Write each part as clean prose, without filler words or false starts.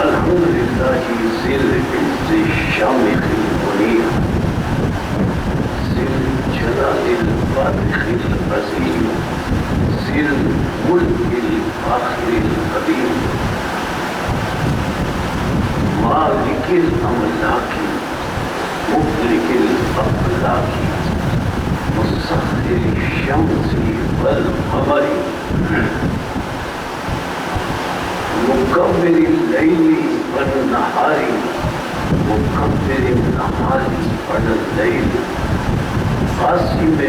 الحمد لله ذي العز الشامخ المنير ذي الجلال الفاتح العظيم ذي الملك الفاخر القديم مالك الأملاك مفلك الأفلاك مسخر الشمس والقمر مكبر الليل والنهار مكبر النهار والليل قاسم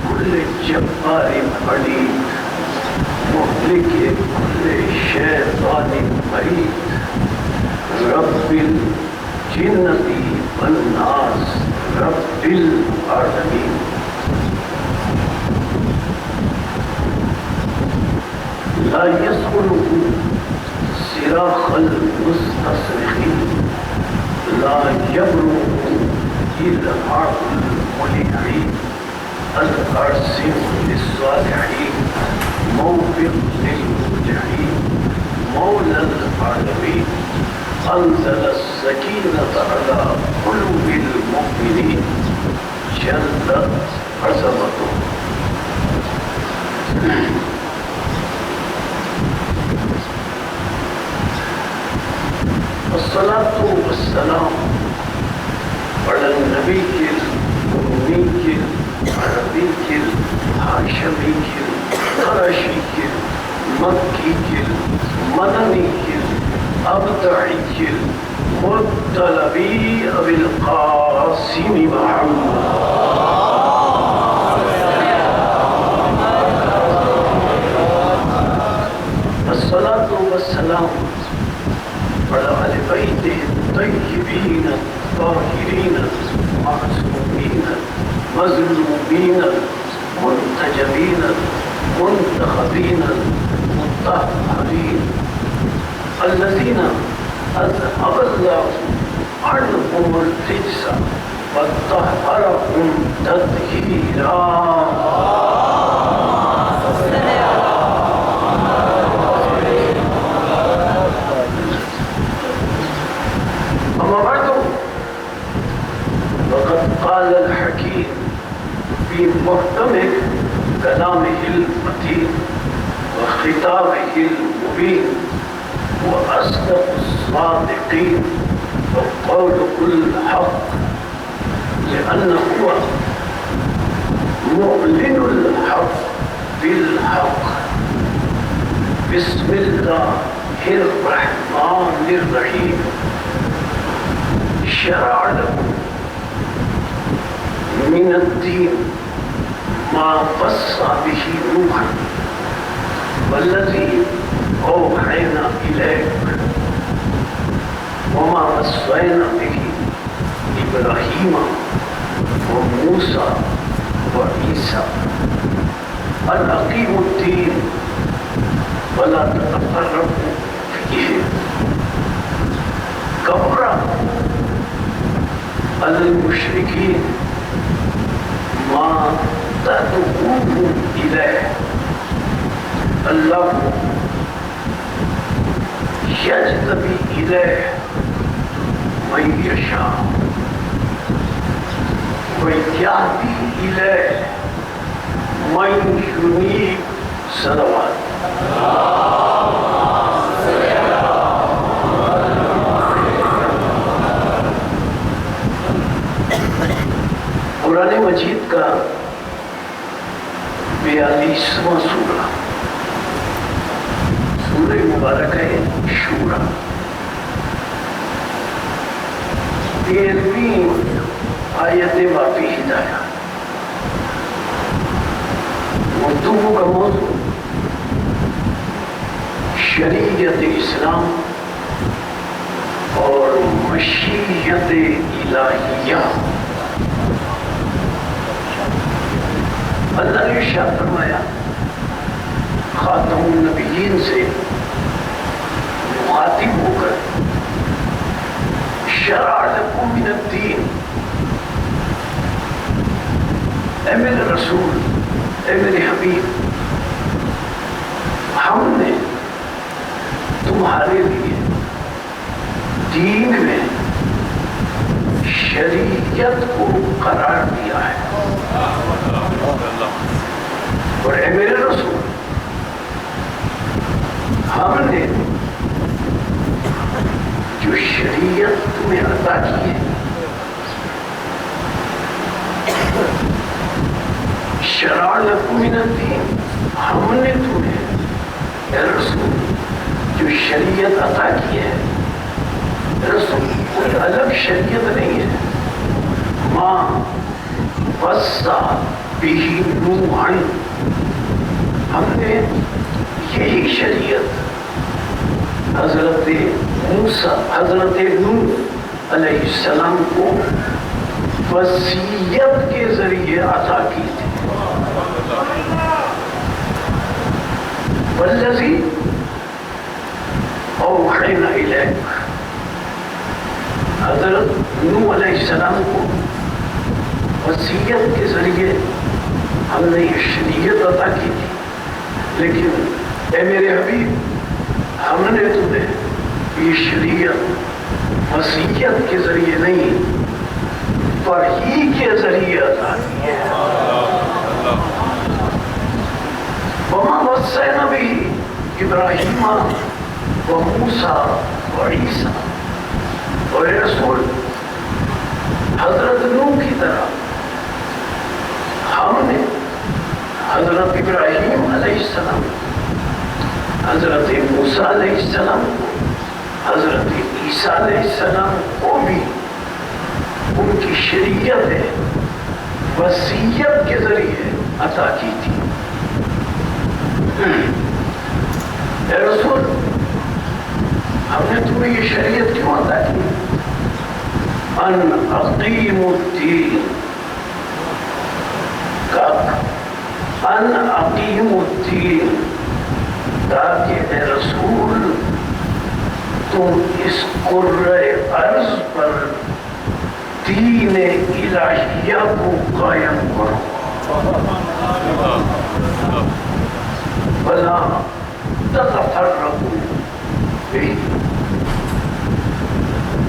كل جبار عنيد مهلك كل شيطان مريد رب الجنة والناس رب العالمين لا يسأله صراخ المستصرخين لا يبلغ إلا العقل المليحين القاسم للصالحين موفق للمرجحين مولى العالمين أنزل السكينة على قلوب المؤمنين جلت عظمته. الصلاة والسلام على النبي الأمي العربي الهاشمي القرشي المكي المدني الأبدعي المطلبي أبي القاسم محمد. الصلاة والسلام على آل بيته الطيبين الطاهرين المعصومين المظلومين المنتجبين المنتخبين المطهرين الذين أذهب الله عنهم الرجس وطهرهم تطهيرا. قال الحكيم في محكم كلامه المتين وخطابه المبين وأصدق الصادقين وقول كل حق لأنه هو معلن الحق بالحق. بسم الله الرحمن الرحيم. شرع لكم من الدين ما وصى به نوحا والذي أوحينا إليك وما وصينا به إبراهيم وموسى وعيسى أن أقيموا الدين ولا تتفرقوا فيه. كبر على المشركين ما تدعوهم إليه. الله يجتبي إليه من يشاء ويهدي إليه من ينيب. صلوات. قرآن مجید کا 42واں سورہ سورہ مبارک ہے شورا. 13ویں آیت واقعی ہدایہ. گفتگو کا موضوع شریعت اسلام اور مشیت الہیہ. اللہ نے ارشاد فرمایا خاتم النبیین سے مخاطب ہو کر شرع لکم من الدین. اے میرے رسول، اے میرے حبیب، ہم نے تمہارے لیے دین میں شریعت کو قرار دیا ہے. اور اے میرے رسول، ہم نے جو شریعت تمہیں عطا کی ہے، شرع لکم من الدین، ہم نے تمہیں اے رسول جو شریعت عطا کی ہے، رسول کوئی الگ شریعت نہیں ہے. ماں وصّا بہ نوحًا، ہم نے یہی شریعت حضرت موسیٰ، حضرت نوح علیہ السلام کو وصیت کے ذریعے عطا کی تھی. والذی اوحینا الیک، حضرت نوح علیہ السلام کو وصیت کے ذریعے ہم نے یہ شریعت عطا کی تھی. لیکن اے میرے حبیب، ہم نے تمہیں یہ شریعت وصیت کے ذریعے نہیں، وحی کے ذریعے عطا کی ہے. وما وصینا بہ ابراہیم وموسیٰ وعیسیٰ، اور رسول حضرت نوح کی طرح ہم نے حضرت ابراہیم علیہ السلام، حضرت موسیٰ علیہ السلام، حضرت عیسیٰ علیہ السلام کو بھی ان کی شریعت وصیت کے ذریعے عطا کی تھی. اے رسول، ہم نے تمہیں یہ شریعت کیوں عطا کی؟ ان اقیموا الدین، ان اقیموا الدین، تاکہ اے رسول تم اس کرۂ ارض پر دین الہیہ کو قائم کرو. ولا تتفرقوا فیہ،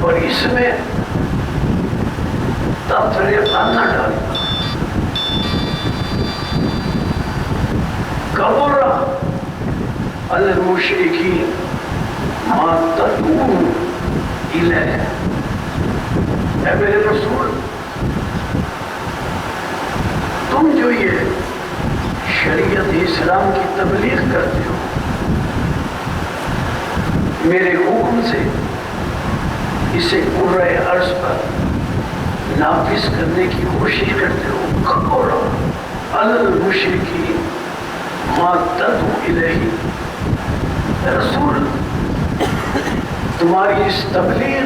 اور اس میں تفریقہ نہ ڈالنا. کبر علی المشرکین ما تدعون الیہ، اے میرے رسول، تم جو یہ شریعت اسلام کی تبلیغ کرتے ہو، میرے حکم سے اسے کرۂ ارض پر نافذ کرنے کی کوشش کرتے ہو. کبر علی المشرکین ما تدعو الیہ، رسول تمہاری اس تبلیغ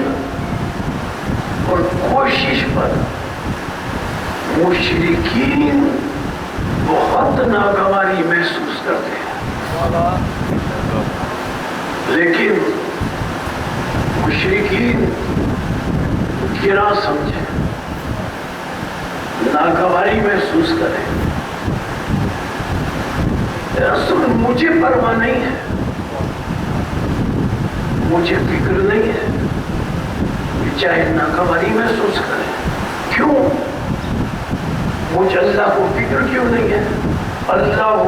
اور کوشش پر مشرکین بہت ناگواری محسوس کرتے ہیں. لیکن مشرکین گرا سمجھیں، ناگواری محسوس کریں. رسول مجھے پرواہ نہیں ہے، مجھے فکر نہیں ہے، چاہے ناگواری محسوس کریں. کیوں؟ مجھے اللہ کو فکر کیوں نہیں ہے؟ اللہ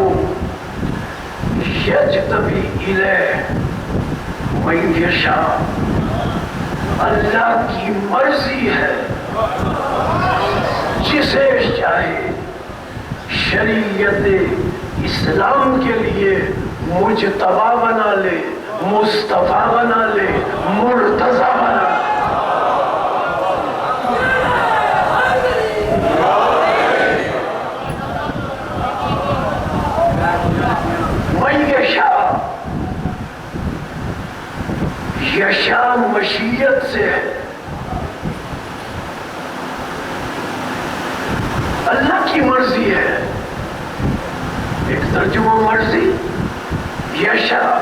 یجتبی الیہ من یشاء، اللہ کی مرضی ہے جسے چاہے شریعت اسلام کے لیے مجتبی بنا لے، مصطفیٰ بنا لے، مرتضی بنا لے. یشاء مشیت سے ہے، اللہ کی مرضی ہے. ایک ترجمہ مرضی، یشاء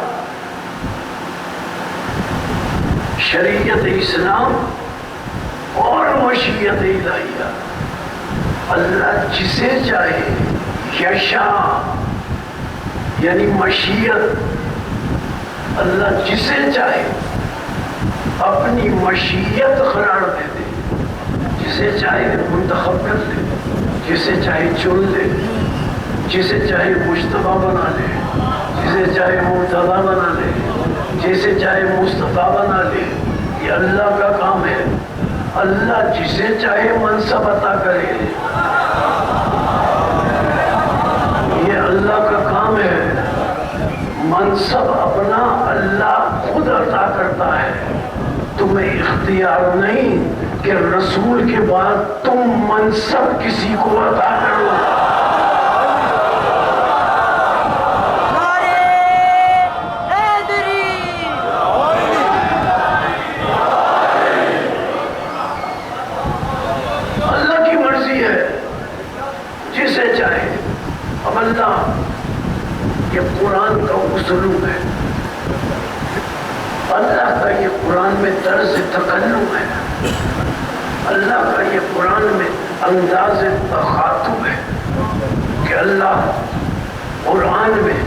شریعت اسلام اور مشیت الہیہ، اللہ جسے چاہے. یشاء یعنی مشیت، اللہ جسے چاہے اپنی مشیت قرار دے دے، جسے چاہے منتخب کر لے، جسے چاہے چن لے، جسے چاہے مجتبی بنا لے، جسے چاہے مرتضی بنا لے، جسے چاہے مصطفیٰ بنا لے، یہ اللہ کا کام ہے۔ اللہ جسے چاہے منصب عطا کرے، یہ اللہ کا کام ہے۔ منصب اپنا اللہ خود عطا کرتا ہے، تمہیں اختیار نہیں کہ رسول کے بعد تم منصب کسی کو عطا کرو۔ اللہ کی مرضی ہے، جسے چاہے۔ اب اللہ، یہ قرآن کا اسلوب ہے، اللہ کا یہ قرآن میں طرز تکلم ہے، اللہ کا یہ قرآن میں انداز تخاطب ہے کہ اللہ قرآن میں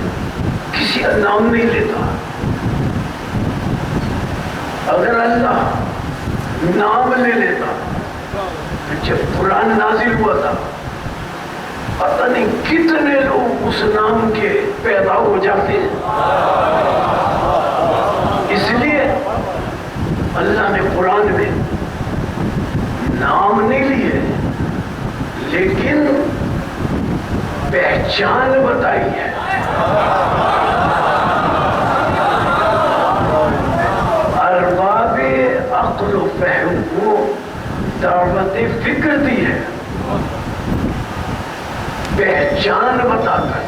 کسی کا نام نہیں لیتا۔ اگر اللہ نام لے لیتا، جب قرآن نازل ہوا تھا پتہ نہیں کتنے لوگ اس نام کے پیدا ہو جاتے ہیں۔ اس لیے اللہ نے قرآن میں نام نہیں لیے، لیکن پہچان بتائی ہے۔ ارباب عقل و فہم کو دعوت فکر دی ہے، پہچان بتا کر،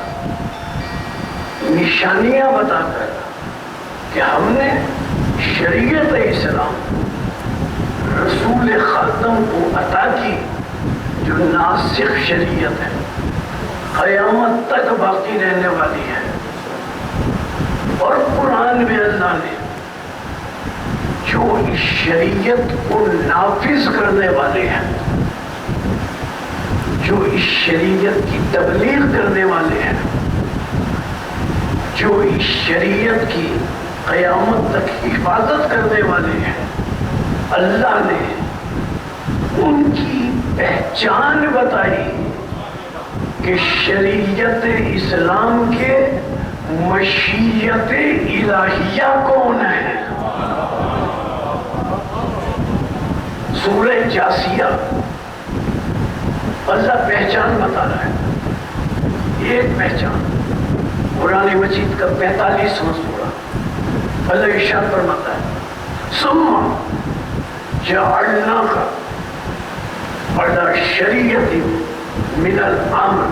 نشانیاں بتا کر کہ ہم نے شریعت اسلام رسول خاتم کو عطا کی، جو ناسخ شریعت ہے، قیامت تک باقی رہنے والی ہے۔ اور قرآن میں اللہ نے جو اس شریعت کو نافذ کرنے والے ہیں، جو اس شریعت کی تبلیغ کرنے والے ہیں، جو اس شریعت کی قیامت تک حفاظت کرنے والے ہیں، اللہ نے ان کی پہچان بتائی کہ شریعت اسلام کے مشیت الہیہ کون ہے۔ سورہ جاسیہ اللہ پہچان بتا رہا ہے، ایک پہچان قرآن مجید کا 45واں سورہ، اللہ ارشاد فرماتا ہے ثم جعلناک علی شریعت من الامر،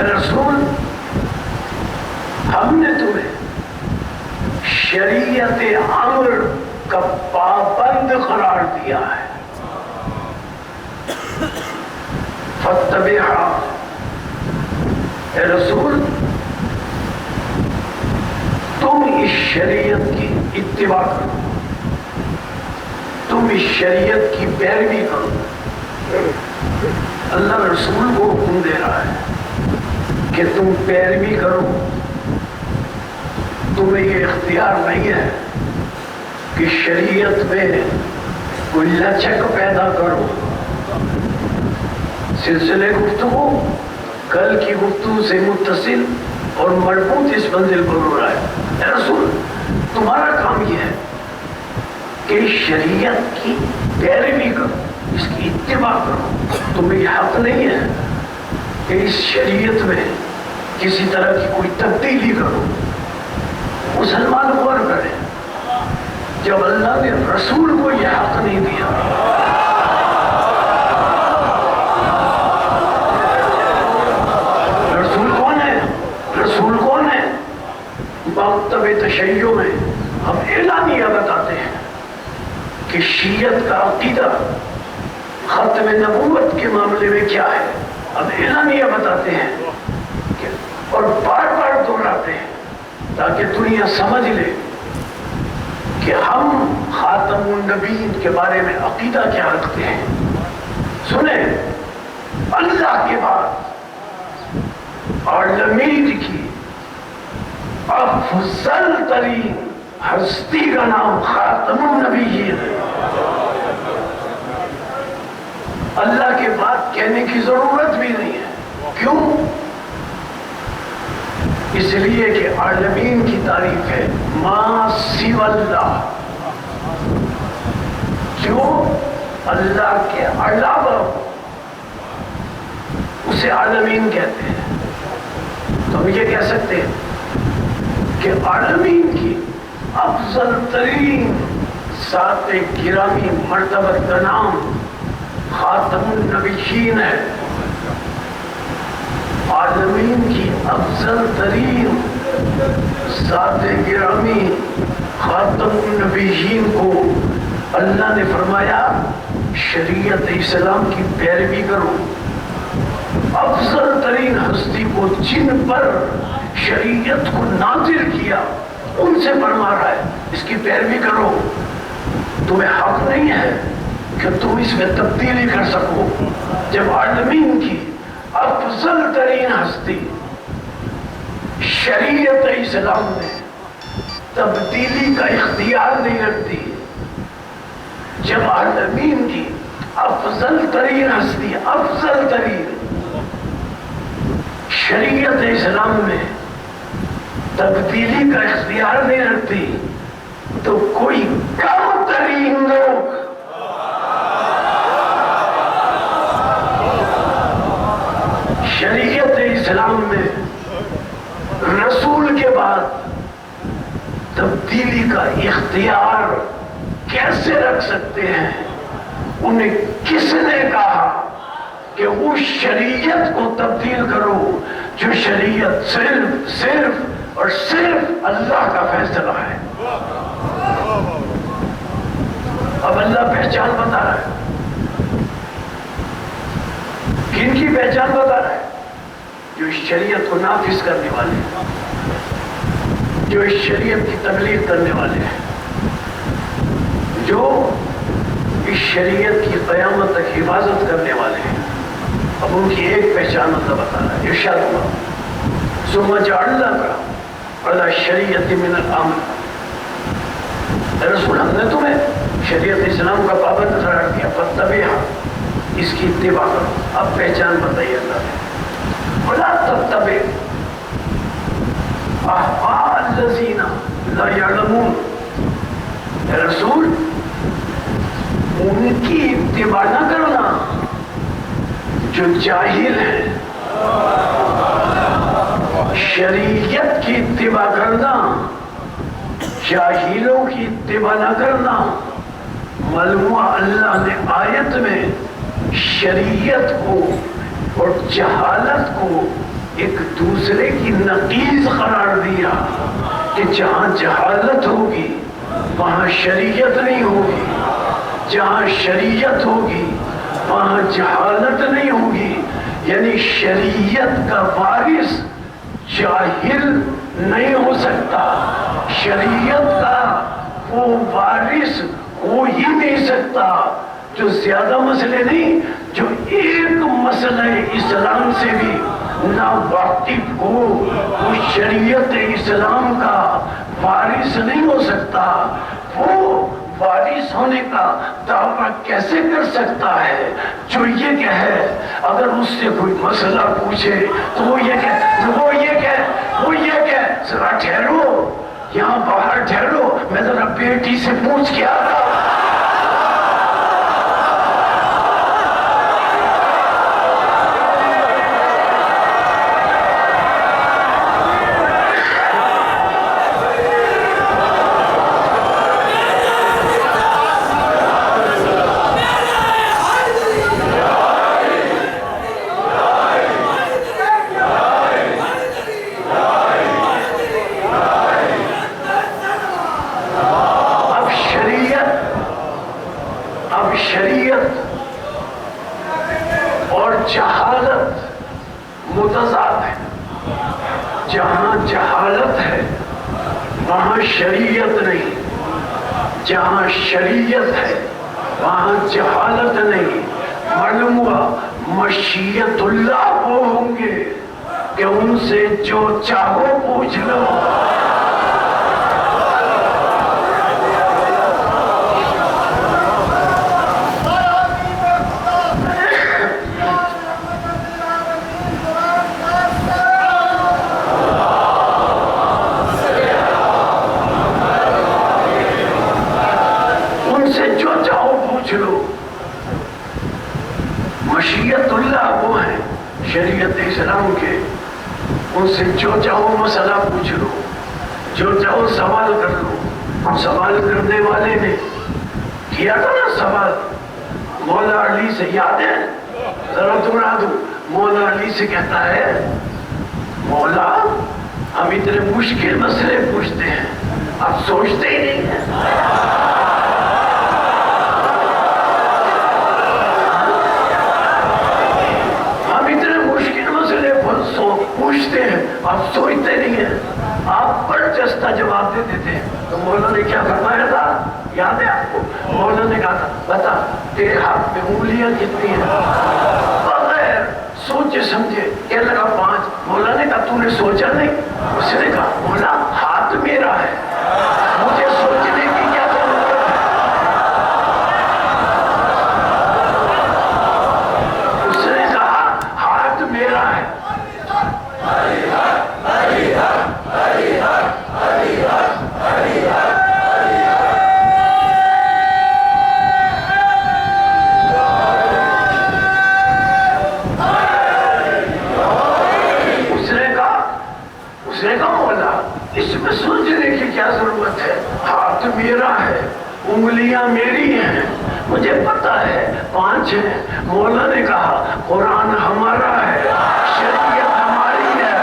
رسول ہم نے تمہیں شریعت امر کا پابند قرار دیا ہے، فاتبعھا، اے رسول تم اس شریعت کی اتباع کرو، تم اس شریعت کی پیروی کرو۔ اللہ رسول کو حکم دے رہا ہے کہ تم پیروی کرو، تمہیں یہ اختیار نہیں ہے کہ شریعت میں کوئی لچک پیدا کرو۔ سلسلے گفتگو کل کی گفتگو سے متصل اور مربوط اس منزل پر ہو رہا ہے۔ اے رسول تمہارا کام یہ ہے کہ شریعت کی پیروی کرو، اس کی اتباع کرو، تمہیں یہ حق نہیں ہے کہ اس شریعت میں کسی طرح کی کوئی تبدیلی کرو۔ مسلمان غور کریں، جب اللہ نے رسول کو یہ حق نہیں دیا، رسول کون ہے؟ رسول کون ہے؟ مکتب تشیع میں ہم اعلانیہ بتاتے ہیں کہ شیعت کا عقیدہ ختم نبوت کے معاملے میں کیا ہے، اب اعلانیہ بتاتے ہیں اور بار بار دہراتے ہیں تاکہ دنیا سمجھ لے کہ ہم خاتم النبیین کے بارے میں عقیدہ کیا رکھتے ہیں۔ سنیں، اللہ کے بعد عالمین کی افضل ترین ہستی کا نام خاتم النبیین ہے. اللہ کے بات کہنے کی ضرورت بھی نہیں ہے. کیوں؟ اس لیے کہ عالمین کی تعریف ہے ما سوی اللہ، جو اللہ کے علاوہ اسے عالمین کہتے ہیں. تو ہم یہ کہہ سکتے ہیں کہ عالمین کی افضل ترین ذات گرامی مرتبہ کا نام خاتم النبیین ہے. عالمین کی افضل ترین ذات گرامی خاتم النبیین کو اللہ نے فرمایا شریعت اسلام کی پیروی کرو. افضل ترین ہستی کو جن پر شریعت کو نازل کیا ان سے فرما رہا ہے اس کی پیروی کرو. تمہیں حق نہیں ہے کہ تم اس میں تبدیلی کر سکو. جب عالمین کی افضل ترین ہستی شریعت اسلام میں تبدیلی کا اختیار نہیں رکھتی، جب عالمین کی افضل ترین ہستی افضل ترین شریعت اسلام میں تبدیلی کا اختیار نہیں رکھتی، تو کوئی کم ترین لوگ شریعت اسلام میں رسول کے بعد تبدیلی کا اختیار کیسے رکھ سکتے ہیں؟ انہیں کس نے کہا کہ وہ شریعت کو تبدیل کرو جو شریعت صرف اور صرف اللہ کا فیصلہ ہے؟ اب اللہ پہچان بتا رہا ہے. کن کی پہچان بتا رہا ہے؟ جو اس شریعت کو نافذ کرنے والے ہیں، جو اس شریعت کی تبلیغ کرنے والے ہیں، جو اس شریعت کی قیامت تک حفاظت کرنے والے ہیں. اب ان کی ایک پہچان اللہ بتا رہا ہے. ارشاد ہوا ثم جعلناک علی شریعۃ من الامر. رسول ہم نے تمہیں شریعت اسلام کا پابند قرار دیا، فاتبعھا، اس کی اتباع کرو. اب پہچان بتائی اللہ نے. ولا تتبع اہواء الذین لا یعلمون. اے رسول ان کی اتباع نہ کرنا جو جاہل ہیں. شریعت کی اتباع کرنا، جاہلوں کی اتباع نہ کرنا. معلوم اللہ نے آیت میں شریعت کو اور جہالت کو ایک دوسرے کی نقیض قرار دیا کہ جہاں جہالت ہوگی وہاں شریعت نہیں ہوگی، جہاں شریعت ہوگی وہاں جہالت نہیں ہوگی. یعنی شریعت کا وارث جاہل نہیں ہو سکتا، شریعت کا وہ وارث ہو ہی نہیں سکتا جو زیادہ مسئلے نہیں، جو ایک مسئلہ اسلام سے بھی نہ واقف ہو وہ شریعت اسلام کا وارث نہیں ہو سکتا. وہ وارث ہونے کا دعویٰ کیسے کر سکتا ہے جو یہ کہے اگر اس سے کوئی مسئلہ پوچھے تو وہ یہ کہ ذرا ٹھہرو، یہاں باہر ٹھہرو، میں ذرا بیٹی سے پوچھ کے آتا. شریعت نہیں، جہاں شریعت ہے وہاں جہالت نہیں. معلوم ہوا مشیت اللہ وہ ہوں گے کہ ان سے جو چاہو پوچھ لو. سوال کر لو. سوال کرنے والے نے کیا تھا نا سوال مولا علی سے، یاد ہے؟ ذرا دہرا دوں. مولا علی سے کہتا ہے مولا ہم اتنے مشکل مسئلے پوچھتے ہیں، آپ سوچتے ہی نہیں ہیں. ہم اتنے مشکل مسئلے پوچھتے ہیں، آپ سوچتے نہیں ہیں. آپ برجستہ جواب دے دیتے ہیں. تو مولا نے کیا فرمایا تھا یاد ہے آپ کو؟ مولا نے کہا تھا بتا تیرے ہاتھ میں انگلیاں کتنی ہیں؟ بغیر سوچے سمجھے کہنے لگا 5. مولا نے کہا تو نے سوچا نہیں؟ اس نے کہا مولا ہاتھ میرا ہے، مجھے سوچنے کی کیا ضرورت ہے؟ اس نے کہا ہاتھ میرا ہے. اس میں سوچنے کی کیا ضرورت ہے؟ ہاتھ میرا ہے، انگلیاں میری ہیں، مجھے پتا ہے 5 ہیں. مولا نے کہا قرآن ہمارا ہے، شریعت ہماری ہے.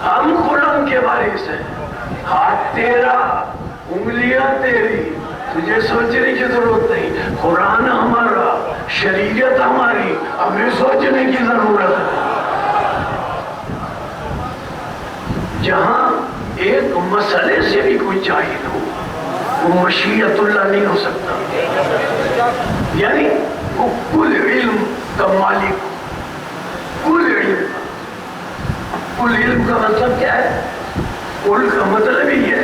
ہم قرآن کے وارث ہیں. ہاتھ تیرا، انگلیاں تیری، تجھے سوچنے کی ضرورت نہیں. قرآن ہمارا، شریعت ہماری، ہمیں سوچنے کی ضرورت ہے. جہاں ایک مسئلے سے بھی کوئی جاہل ہو وہ مشیت اللہ نہیں ہو سکتا. یعنی وہ کل علم کا مالک، کل علم. کل علم کا مطلب کیا ہے؟ کل کا مطلب ہی ہے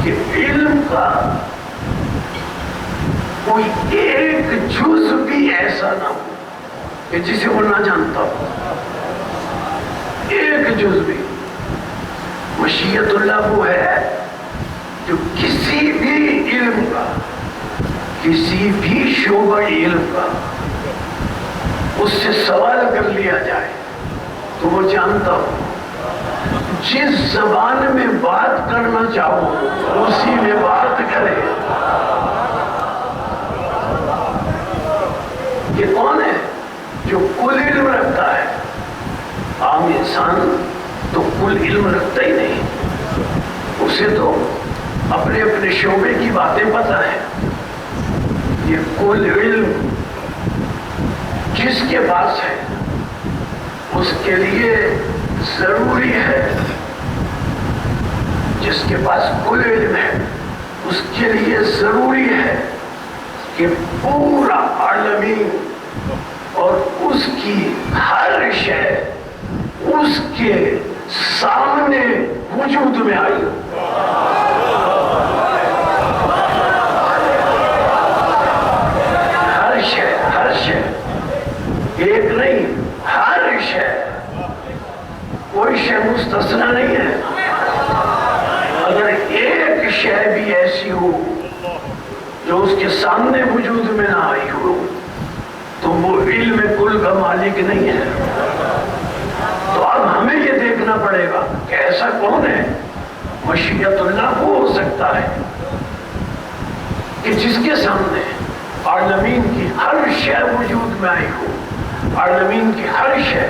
کہ علم کا کوئی ایک جز بھی ایسا نہ ہو کہ جسے وہ نہ جانتا ہو. ایک جز بھی. مشیت اللہ وہ ہے جو کسی بھی علم کا، کسی بھی شعبہ علم کا اس سے سوال کر لیا جائے تو وہ جانتا ہو. جس زبان میں بات کرنا چاہو اسی میں بات کرے. یہ کون ہے جو کل علم رکھتا ہے؟ عام انسان تو کل علم رکھتا ہی نہیں. اسے تو اپنے اپنے شعبے کی باتیں پتہ ہے. یہ کل علم جس کے پاس ہے اس کے لیے ضروری ہے، جس کے پاس کل علم ہے اس کے لیے ضروری ہے کہ پورا عالمین اور اس کی ہر شے اس کے سامنے وجود میں آئی ہو. ہر شے، ہر شے، ایک نہیں، ہر شے. کوئی شے مستثنا نہیں ہے. اگر ایک شے بھی ایسی ہو جو اس کے سامنے وجود میں نہ آئی ہو تو وہ علم کل کا مالک نہیں ہے. تو اب ہمیں یہ دیکھنا پڑے گا کہ ایسا کون ہے. مشیت اللہ وہ ہو سکتا ہے کہ جس کے سامنے عالمین کی ہر شے وجود میں آئی ہو. عالمین کی ہر شے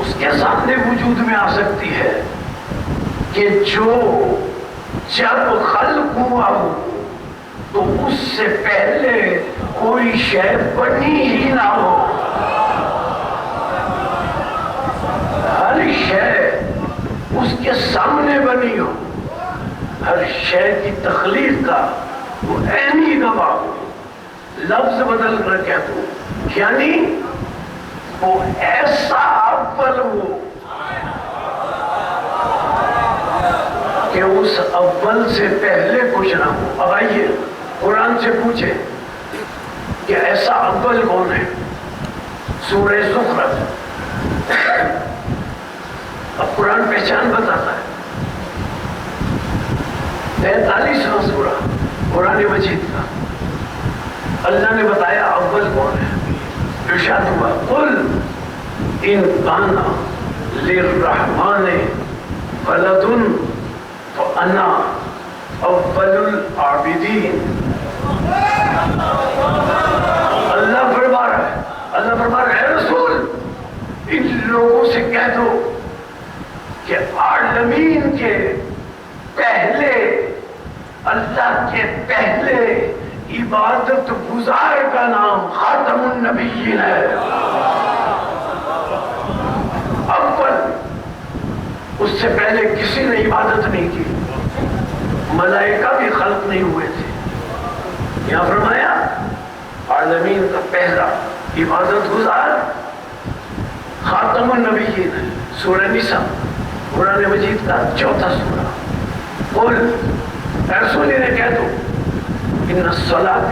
اس کے سامنے وجود میں آ سکتی ہے کہ جو جب خلق ہوا ہو تو اس سے پہلے کوئی شے بنی ہی نہ ہو. ہر شے اس کے سامنے بنی ہو. ہر شے کی تخلیق کا وہ عینی گواہ ہو. لفظ بدل کر کہہ دوں یعنی وہ ایسا اول ہو کہ اس اول سے پہلے کچھ نہ ہو. اب آئیے قرآن سے پوچھے کہ ایسا اول کون ہے. سورہ زخرف. اب قرآن پہچان بتاتا ہے 43واں سورہ قرآن مجید کا، اللہ نے بتایا اول کون ہے، ارشاد ہوا قل ان کان للرحمن ولد فانا اول العابدین۔ اللہ فرما رہا ہے اے رسول ان لوگوں سے کہہ دو کہ عالمین کے پہلے، اللہ کے پہلے عبادت گزار کا نام خاتم النبیین ہے۔ اول، اس سے پہلے کسی نے عبادت نہیں کی، ملائکہ بھی خلق نہیں ہوئے تھے۔ یہاں فرمایا عالمین کا پہلا عبادت گزار خاتم النبیین ہے۔ سورہ نساء قرآن مجید کا 4واں سورہ۔ قل اے رسول نے کہہ دو ان الصلاۃ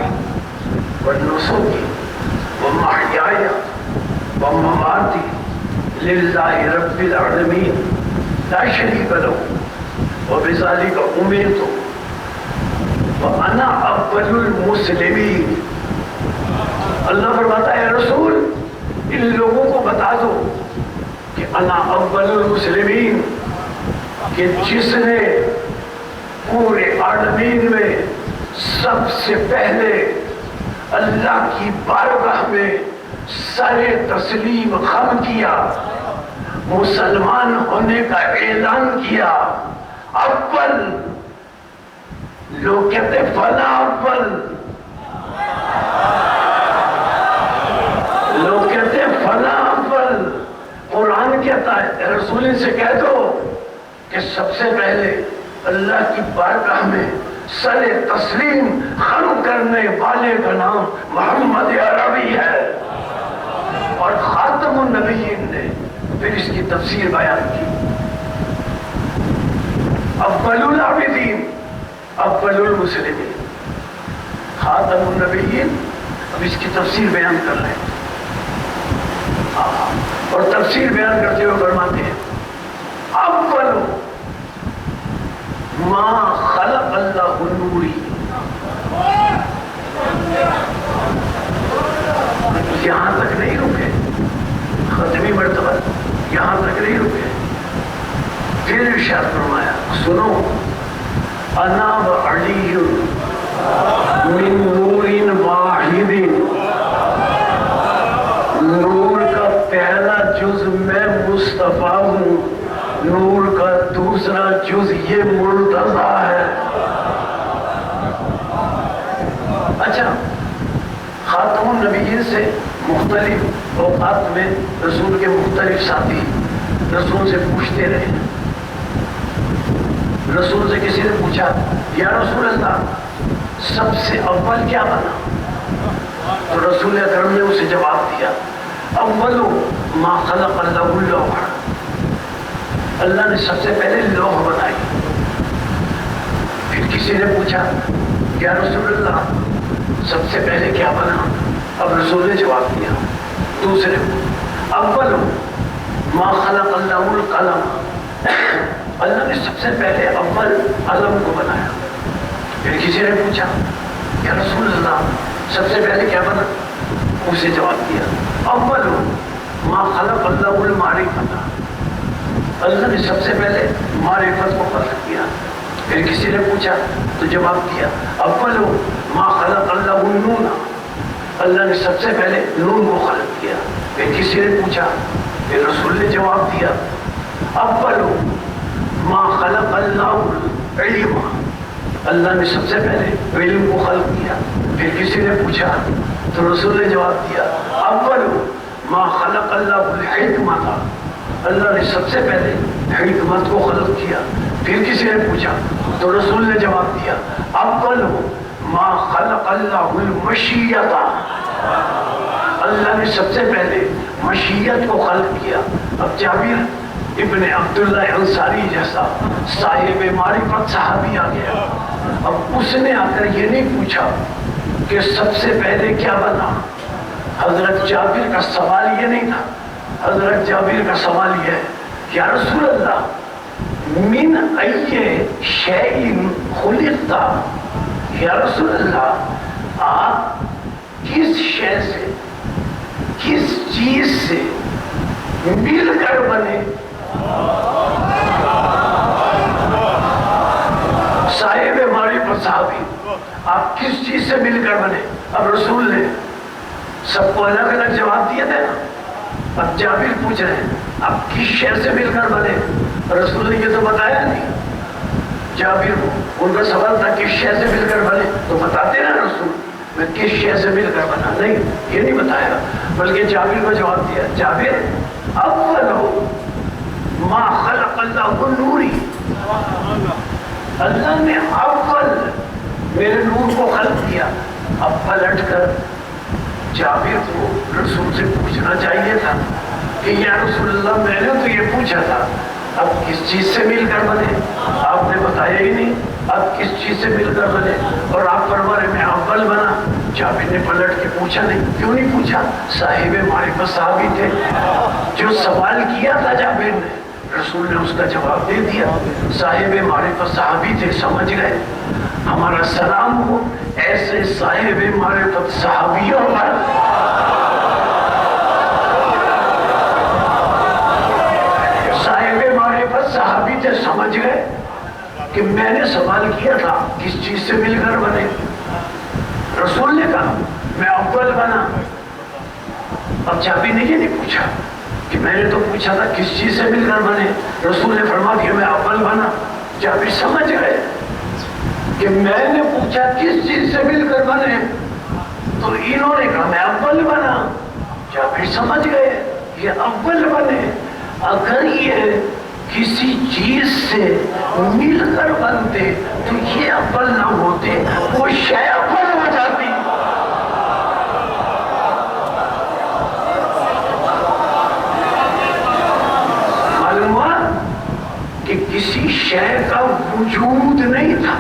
والنسک ومحیای ومماتی للہ رب العالمین لا شریک لہ وبذلک امرت وانا اول المسلمین۔ اللہ فرماتا ہے رسول ان لوگوں کو بتا دو کہ انا اول المسلمین، کہ جس نے پورے عالمین میں سب سے پہلے اللہ کی بارگاہ میں سر تسلیم خم کیا، مسلمان ہونے کا اعلان کیا۔ اول لوگ کہتے فلا اول، لوگ کہتے فلا اول، قرآن کہتا ہے رسول سے کہہ دو کہ سب سے پہلے اللہ کی بارگاہ میں سر تسلیم خم کرنے والے کا نام محمد عربی ہے۔ اور خاتم النبیین نے پھر اس کی تفسیر بیان کی، اول العابدین اول المسلمین، خاتم النبیین۔ اب اس کی تفسیر بیان کر رہے ہیں، اور تفسیر بیان کرتے ہوئے فرماتے ہیں اول ما خلق اللہ نوری۔ یہاں تک نہیں رکے، ختمی مرتبہ یہاں تک نہیں رکے، پھر ارشاد فرمایا سنو انا وعلی من نور واحد، نور کا پہلا جز میں مصطفیٰ ہوں، نور کا دوسرا جز یہ مرتضی ہے۔ اچھا، خاتم النبیین سے مختلف اوقات میں رسول کے مختلف ساتھی رسول سے پوچھتے رہے۔ رسول سے کسی نے پوچھا یا رسول اللہ سب سے اول کیا بنا؟ تو رسول اکرم نے اسے جواب دیا اول ما خلق اللہ اللوح، اللہ نے سب سے پہلے لوح بنائی۔ پھر کسی نے پوچھا یا رسول اللہ سب سے پہلے کیا بنا؟ اب رسول نے جواب دیا دوسرے اول ما خلق اللہ القلم، اللہ نے سب سے پہلے اول قلم کو بنایا۔ پھر کسی نے پوچھا یا رسول اللہ سب سے پہلے کیا بنا؟ اسے جواب دیا اول ما خلق اللہ المعرفۃ، اللہ نے سب سے پہلے معرفت کو خلق کیا۔ پھر کسی نے پوچھا تو جواب دیا اول ما خلق اللہ النون، اللہ نے سب سے پہلے نون کو خلق کیا۔ پھر کسی نے پوچھا، پھر رسول نے جواب دیا اول ما خلق اللہ العلم، اللہ نے سب سے پہلے علم کو خلق کیا۔ پھر کسی نے پوچھا تو رسول نے جواب دیا اول ما خلق اللہ الحکمۃ، اللہ نے سب سے پہلے حکمت کو خلق کیا۔ پھر کسی نے پوچھا تو رسول نے جواب دیا اول ما خلق اللہ المشیۃ، اللہ نے سب سے پہلے مشیت کو خلق کیا۔ اب جابر ابن عبداللہ انصاری جیسا صاحب معرفت صحابی آ گیا، اب اس نے آ کر یہ نہیں پوچھا کہ سب سے پہلے کیا بنا۔ حضرت جابر کا سوال یہ نہیں تھا، حضرت جابر کا سوال یہ ہے یا رسول اللہ من ای شیء خلقت، یا رسول اللہ آپ کس شے سے، کس چیز سے مل کر بنے؟ صاحب معرفت صحابی، آپ کس چیز سے مل کر بنے؟ اب رسول نے سب کو الگ الگ جواب دیے تھے نا، اب جابر پوچھ رہے ہیں آپ کس شے سے مل کر بنے؟ رسول نے یہ تو بتایا نہیں۔ جابر ان کا سوال تھا کس شے سے مل کر بنے، تو بتاتے نا رسول میں کس شے سے مل کر بنا، نہیں یہ نہیں بتایا، بلکہ جابر کو جواب دیا، جابر اول ما خلق اللہ نوری، اللہ نے اول میرے نور کو خلق کیا۔ اب پلٹ کر جابر کو رسول سے پوچھنا چاہیے تھا کہ یا رسول اللہ میں نے تو یہ پوچھا تھا اب کس چیز سے مل کر بنے، آپ نے بتایا ہی نہیں اب کس چیز سے مل کر بنے، اور آپ فرما رہے میں اول بنا۔ جابر نے پلٹ کے پوچھا نہیں، کیوں نہیں پوچھا؟ صاحب معرفت صحابی تھے، جو سوال کیا تھا جابر نے رسول نے اس کا جواب دے دیا۔ صاحب معرفت صحابی تھے، سمجھ گئے۔ ہمارا سلام ہو ایسے صاحب معرفت صحابیوں پر۔ صاحب معرفت صحابی تھے، سمجھ گئے کہ میں نے سوال کیا تھا کس چیز سے مل کر بنے، رسول نے کہا میں اول بنا۔ اب جابر نے یہ نہیں پوچھا کہ میں نے تو پوچھا تھا کس چیز سے مل کر بنے، رسول نے فرما دیا میں اول بنا۔ جابر سمجھ گئے کہ میں نے پوچھا کس چیز سے مل کر بنے تو انہوں نے کہا میں اول بنا۔ جابر سمجھ گئے یہ اول بنے، اگر یہ کسی چیز سے مل کر بنتے تو یہ اول نہ ہوتے، وہ شے اول ہو جاتی۔ معلوم ہوا کہ کسی شے کا وجود نہیں تھا،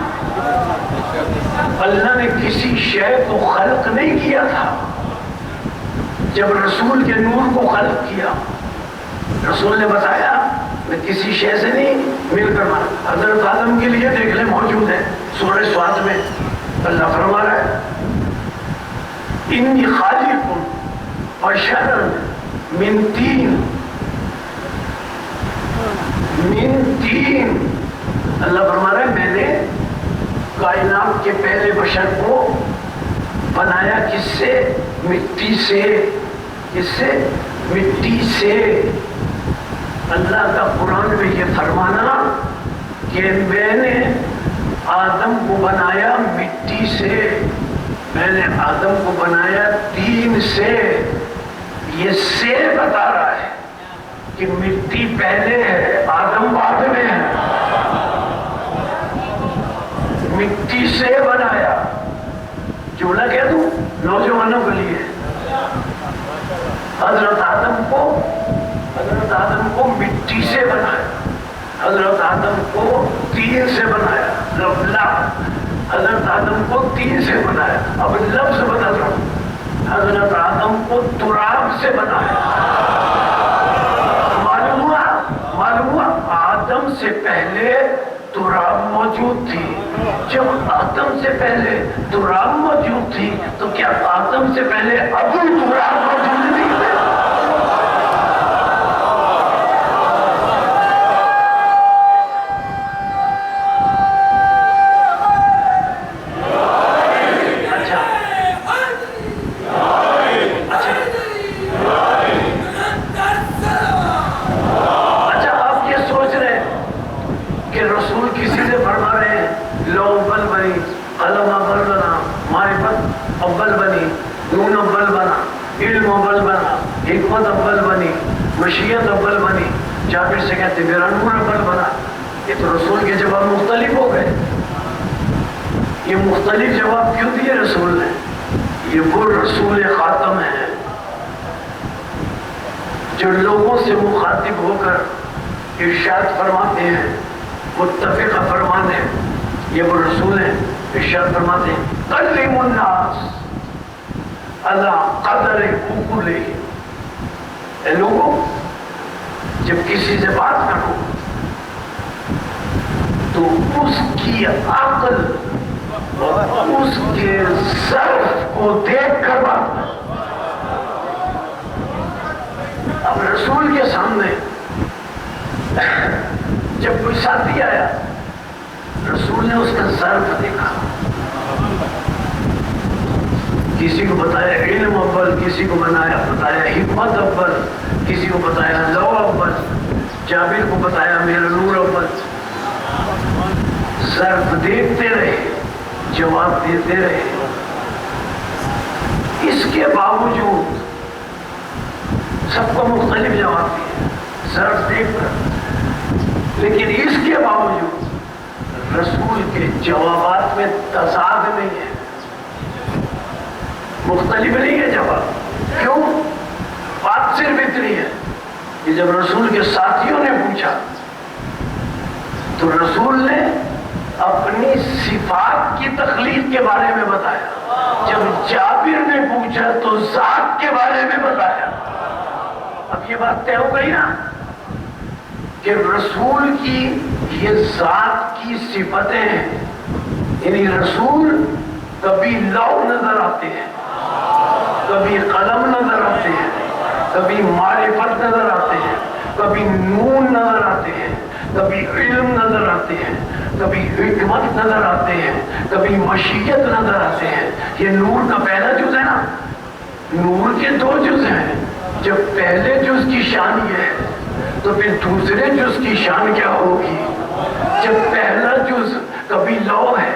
اللہ نے کسی شے کو خلق نہیں کیا تھا۔ جب رسول کے نور کو خلق کیا، رسول نے بتایا میں کسی شے سے نہیں مل کر بنا۔ حضرت آدم کے لیے دیکھ لیں موجود ہے سورہ سواد میں، اللہ فرما رہا ہے انی خالق بشرا من طین، من طین، اللہ فرما رہا ہے میں نے کائنات کے پہلے بشر کو بنایا کس سے؟ مٹی سے۔ کس سے؟ مٹی سے۔ اللہ کا قرآن میں یہ فرمانا کہ میں نے آدم کو بنایا مٹی سے، میں نے آدم کو بنایا طین سے، یہ سے بتا رہا ہے کہ مٹی پہلے ہے آدم بعد میں ہے۔ مٹی سے بنایا، جملہ کہہ دوں نوجوانوں کے لیے، حضرت آدم کو مٹی سے بنایا، حضرت آدم کو طین سے بنایا، حضرت آدم کو طین سے بنایا۔ اب لفظ بدل رہا ہوں، حضرت آدم کو تراب سے بنایا۔ معلوم ہوا آدم سے پہلے تراب موجود تھی۔ جب آدم سے پہلے تراب موجود تھی تو کیا آدم سے پہلے ابو تراب موجود نہیں تھے؟ مشیت اول بنی، جابر سے کہتے میرا نور اول بنا۔ یہ تو رسول کے جواب مختلف ہو گئے۔ یہ مختلف جواب کیوں دیے رسول نے؟ یہ وہ رسول خاتم ہے جو لوگوں سے مخاطب ہو کر ارشاد فرماتے ہیں، متفقہ فرمان ہے، یہ وہ رسول ہیں ارشاد فرماتے ہیں کلم الناس علی قدر عقولہم۔ اے لوگوں جب کسی سے بات کرو تو اس کی عقل اس کے ظرف کو دیکھ کر بات کرو۔ اب رسول کے سامنے جب کوئی ساتھی آیا، رسول نے اس کا ظرف دیکھا، کسی کو بتایا علم اول، کسی کو بتایا حکمت اول، کسی کو بتایا لو اول، جابر کو بتایا میرا نور اول۔ ظرف دیکھتے رہے، جواب دیتے رہے، اس کے باوجود سب کو مختلف جواب دیے ظرف دیکھ کر، لیکن اس کے باوجود رسول کے جوابات میں تضاد نہیں ہے، مختلف نہیں ہے جواب۔ کیوں؟ بات صرف اتنی ہے کہ جب رسول کے ساتھیوں نے پوچھا تو رسول نے اپنی صفات کی تخلیق کے بارے میں بتایا، جب جابر نے پوچھا تو ذات کے بارے میں بتایا۔ اب یہ بات طے ہو گئی نا کہ رسول کی یہ ذات کی صفتیں ہیں، یعنی رسول کبھی لو نظر آتے ہیں، کبھی قلم نظر آتے ہیں، کبھی معرفت نظر آتے ہیں، کبھی نون نظر آتے ہیں، کبھی علم نظر آتے ہیں، کبھی حکمت نظر آتے ہیں، کبھی مشیت نظر آتے ہیں۔ یہ نور کا پہلا جز ہے نا، نور کے دو جز ہیں، جب پہلے جز کی شان یہ ہے تو پھر دوسرے جز کی شان کیا ہوگی؟ جب پہلا جز کبھی لو ہے،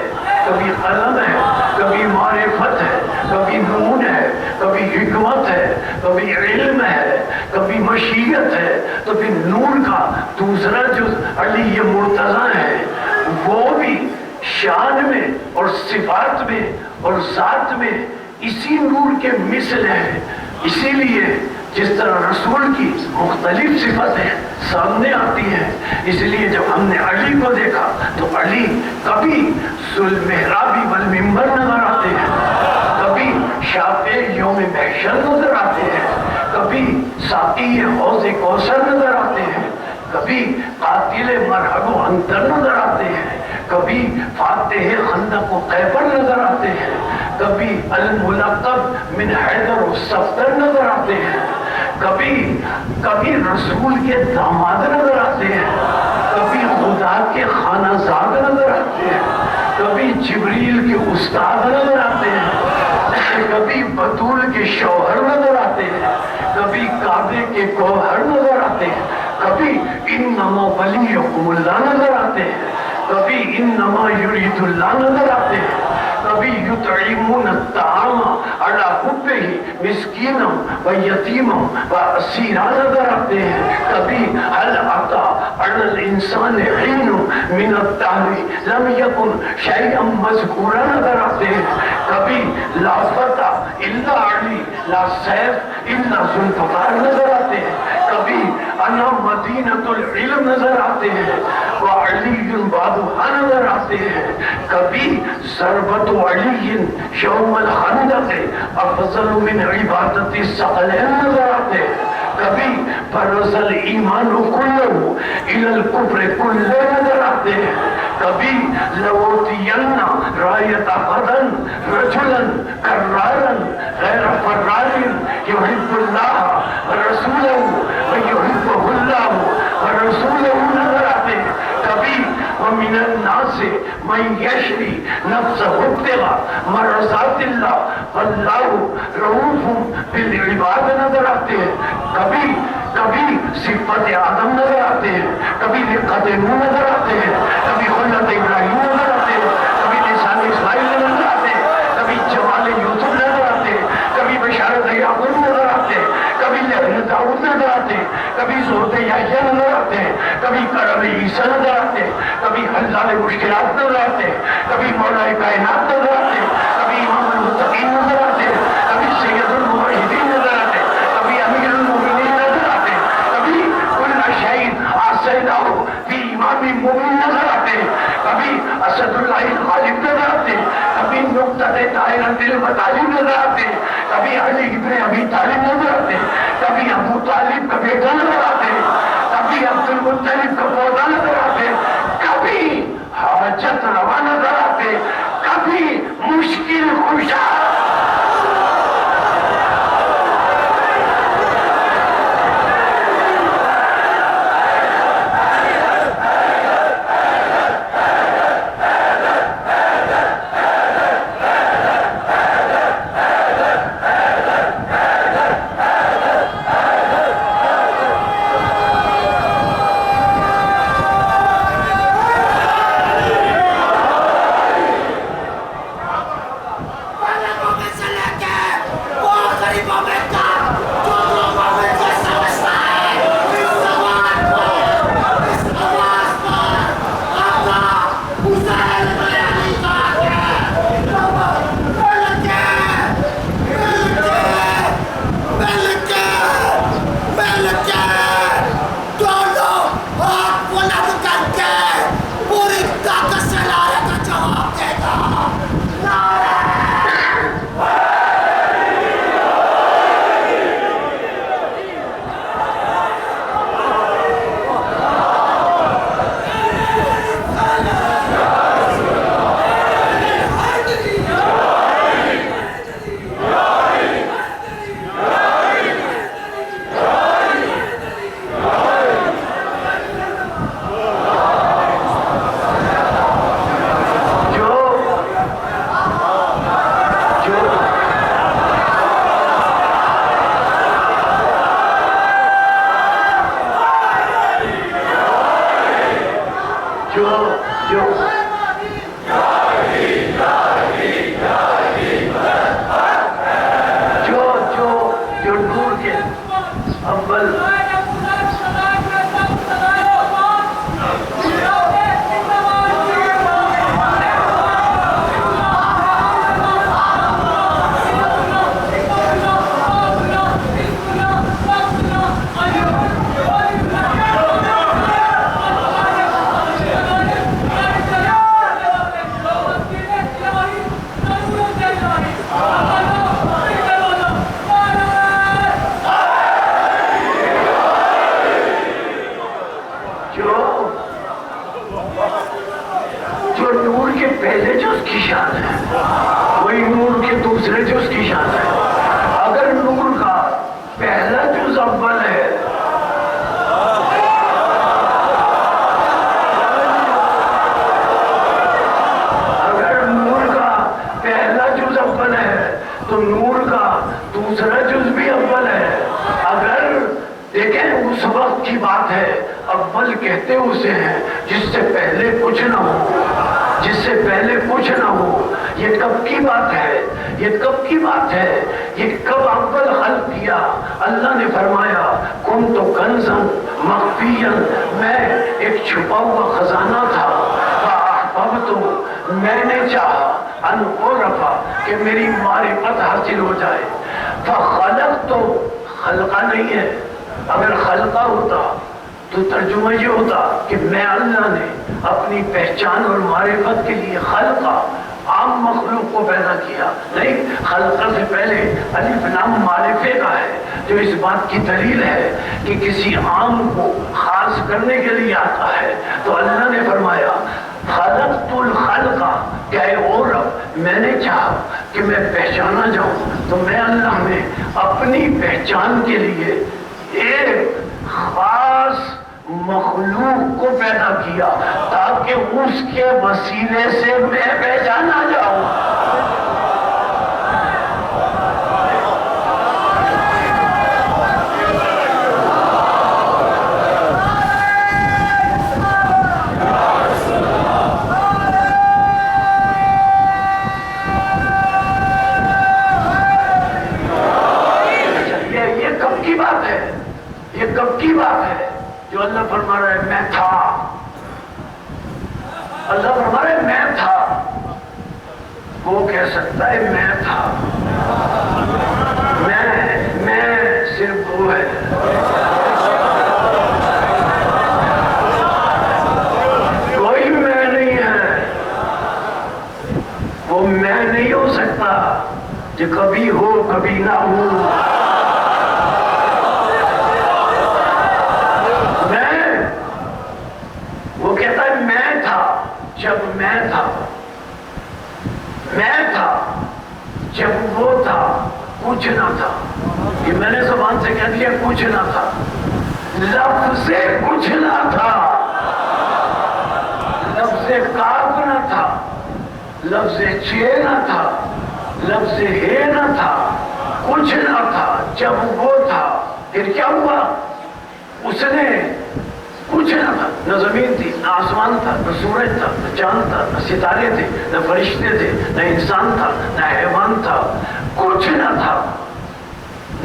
کبھی قلم ہے، کبھی معرفت ہے، کبھی نون ہے، کبھی حکمت ہے، کبھی علم ہے، کبھی مشیت ہے، تو پھر نور کا دوسرا جز علی مرتضیٰ ہے، وہ بھی شان میں اور صفات میں اور ذات میں اسی نور کے مثل ہے۔ اسی لیے جس طرح رسول کی مختلف صفتیں سامنے آتی ہیں، اس لیے جب ہم نے علی کو دیکھا تو علی کبھی ذوالمحراب والمنبر نظر آتے ہیں، کبھی شافع یوم محشر نظر آتے ہیں، کبھی ساقی حوض کوثر نظر آتے ہیں، کبھی قاتل مرحب و انتر نظر آتے ہیں، کبھی فاتح خندق و خیبر نظر آتے ہیں، کبھی الملقب من حیدر و صفدر نظر آتے ہیں، کبھی رسول کے داماد نظر آتے ہیں، کبھی خدا کے خانہ زاد نظر آتے ہیں، کبھی جبریل کے استاد نظر آتے ہیں، کبھی بطول کے شوہر نظر آتے ہیں، کبھی کعبے کے گوہر نظر آتے ہیں، کبھی انما ولیکم اللہ نظر آتے ہیں، کبھی انما یرید اللہ نظر آتے ہیں، کبھی یطعمون الطعام علی حبہ مسکینا و یتیما و اسیرا نظر آتے ہیں، کبھی هل اتی علی الانسان حین من الدہر لم یکن شیئا مذکورا نظر آتے ہیں، کبھی لا فتح الا علی لا سیف الا ذوالفقار نظر آتے ہیں، کبھی انا مدینۃ العلم نظر آتے ہیں، وعلی بابها نظر آتے ہیں، کبھی ضربت علی یوم الخندق افضل من عبادت الثقلین نظر آتے ہیں، کبھی برز الایمان کلہ الی الکفر کلہ نظر آتے ہیں، کبھی لوتین رایت غدن رجلا کرارا غیر فرار یحب اللہ ورسولہ ویحبہ اللہ ورسولہ نظر آتے ہیں، کبھی ومن الناس من یشری نفسہ ابتغاء مرضات اللہ واللہ رؤوف بالعباد نظر آتے ہیں، کبھی صفت آدم نظر آتے ہیں، کبھی رقت نوح نظر آتے ہیں، کبھی خلت ابراہیم نظر آتے ہیں، کبھی لسان اسماعیل نظر آتے ہیں، کبھی جمال یوسف نظر آتے ہیں، کبھی بشارت یعقوب نظر آتے ہیں، کبھی لہر داؤد نظر آتے ہیں، کبھی زہد یحییٰ نظر آتے ہیں، کبھی کرم عیسیٰ نظر آتے ہیں، کبھی حلال مشکلات نظر آتے ہیں، کبھی مولا کائنات نظر آتے ہیں، کبھی امام المتقین نظر آتے ہیں، کبھی سید الموحدین نظر آتے ہیں، کبھی امیر المومنین نظر آتے ہیں، کبھی کل شہید آسیدہ فی امام مومن نظر آتے ہیں، کبھی اسد اللہ الغالب نظر آتے ہیں، کبھی نقطہ دائرۃ المطالب نظر آتے ہیں، کبھی علی ابن ابی طالب نظر آتے ہیں، کبھی ابو طالب کا بیٹا نظر آتے ہیں، کبھی عبد المطلب کا پودا نظر آتے ہیں، کبھی حاجت روا نظر آتے، کبھی مشکل کشا۔ کی دلیل ہے کہ کسی عام کو خاص کرنے کے لیے آتا ہے. تو اللہ نے فرمایا خلقت الخلق، کہ اے اور رب میں نے چاہا کہ میں پہچانا جاؤں تو میں اللہ نے اپنی پہچان کے لیے ایک خاص مخلوق کو پیدا کیا تاکہ اس کے وسیلے سے میں پہچانا جاؤں. یہ کب کی بات ہے جو اللہ فرما رہا ہے میں تھا. اللہ فرما رہا ہے میں تھا. وہ کہہ سکتا ہے میں تھا، میں صرف وہ ہے. کوئی میں نہیں ہے. وہ میں نہیں ہو سکتا جو کبھی ہو کبھی نہ ہو. جب میں میں تھا جب وہ تھا کچھ نہ تھا. یہ میں نے زبان سے کہہ دیا کچھ نہ تھا. لفظ کچھ نہ تھا, لفظ کاف نہ تھا, لفظ چے نہ تھا, لفظ ہے نہ تھا, کچھ نہ تھا. جب وہ تھا پھر کیا ہوا؟ اس نے کچھ نہ تھا, نہ زمین تھی, نہ آسمان تھا, نہ سورج تھا, نہ چاند تھا, نہ ستارے تھے, نہ فرشتے تھے, نہ انسان تھا, نہ حیوان تھا, کچھ نہ تھا.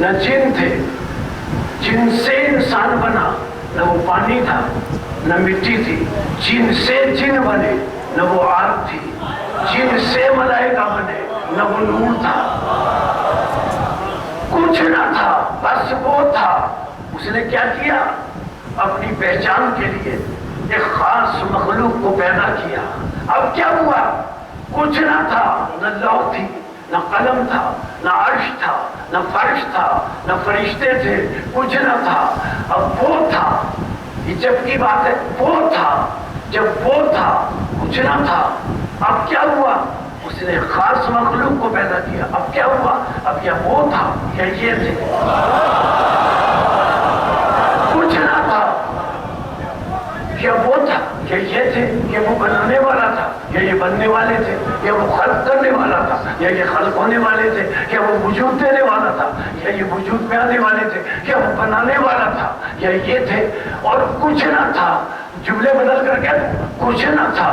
نہ جن تھے, جن سے انسان بنا, نہ وہ پانی تھا نہ مٹی تھی. جن سے جن بنے, نہ وہ آگ تھی. جن سے ملائکہ بنے, نہ وہ نور تھا. کچھ نہ تھا, بس وہ تھا. اس نے کیا کیا؟ اپنی پہچان کے لیے ایک خاص مخلوق کو پیدا کیا. اب کیا ہوا؟ کچھ نہ تھا, نہ لوح تھی, نہ قلم تھا, نہ عرش تھا, نہ فرش تھا, نہ فرشتے تھے, کچھ نہ تھا. اب وہ تھا. یہ جب کی بات ہے, وہ تھا. جب وہ تھا کچھ نہ تھا. اب کیا ہوا؟ اس نے خاص مخلوق کو پیدا کیا. اب کیا ہوا؟ اب یا وہ تھا یا یہ تھے. کچھ نہ تھا, یا وہ تھا یا یہ تھے. یا وہ بنانے والا تھا یا یہ بننے والے تھے. یا وہ خلق کرنے والا تھا یا یہ خلق ہونے والے تھے. یا وہ وجود دینے والا تھا یا یہ وجود میں آنے والے تھے. یا وہ بنانے والا تھا یا یہ تھے. اور کچھ نہ تھا, جملے بدل کر کے کچھ نہ تھا,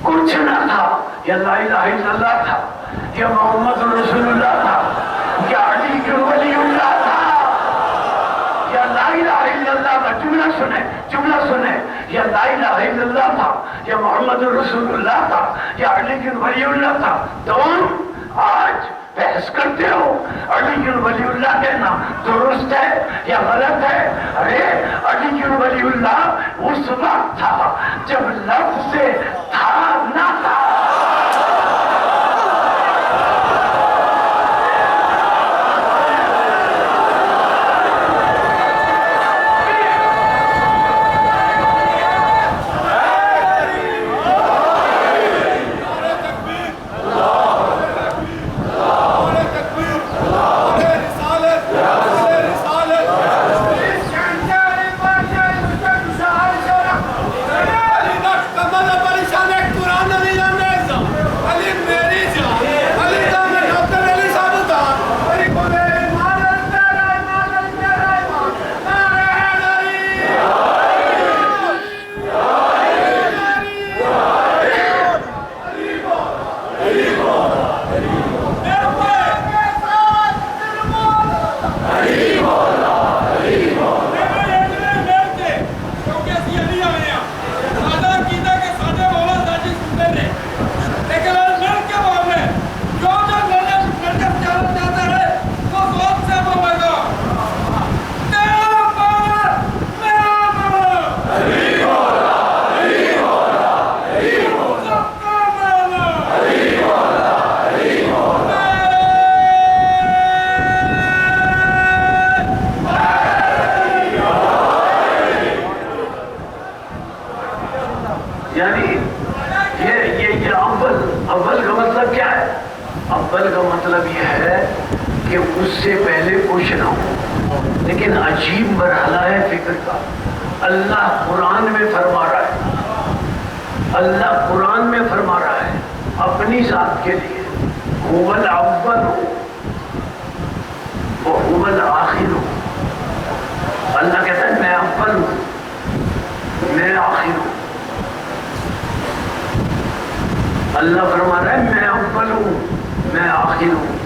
کچھ نہ تھا. یا لا الہ الا اللہ تھا, یا محمد رسول اللہ تھا, یا علی ولی اللہ تھا, یا لا الہ الا اللہ تھا. جملہ سنیں. یا لا الہ الا اللہ تھا, یا محمد رسول اللہ تھا, یا علی ولی اللہ تھا. تم آج بحث کرتے ہو علی ولی اللہ کہنا درست ہے یا غلط ہے. ارے علی ولی اللہ اس وقت تھا جب لفظ تھا نہ تھا. اول کا مطلب یہ ہے کہ اس سے پہلے کچھ نہ ہو. لیکن عجیب مرحلہ ہے فکر کا. اللہ قرآن میں فرما رہا ہے, اللہ قرآن میں فرما رہا ہے اپنی ذات کے لیے هو الاول و هو الآخر. اللہ کہتا ہے میں اول ہوں, میں آخر ہوں. اللہ فرما رہا ہے میں اول ہوں, میں آخر ہوں.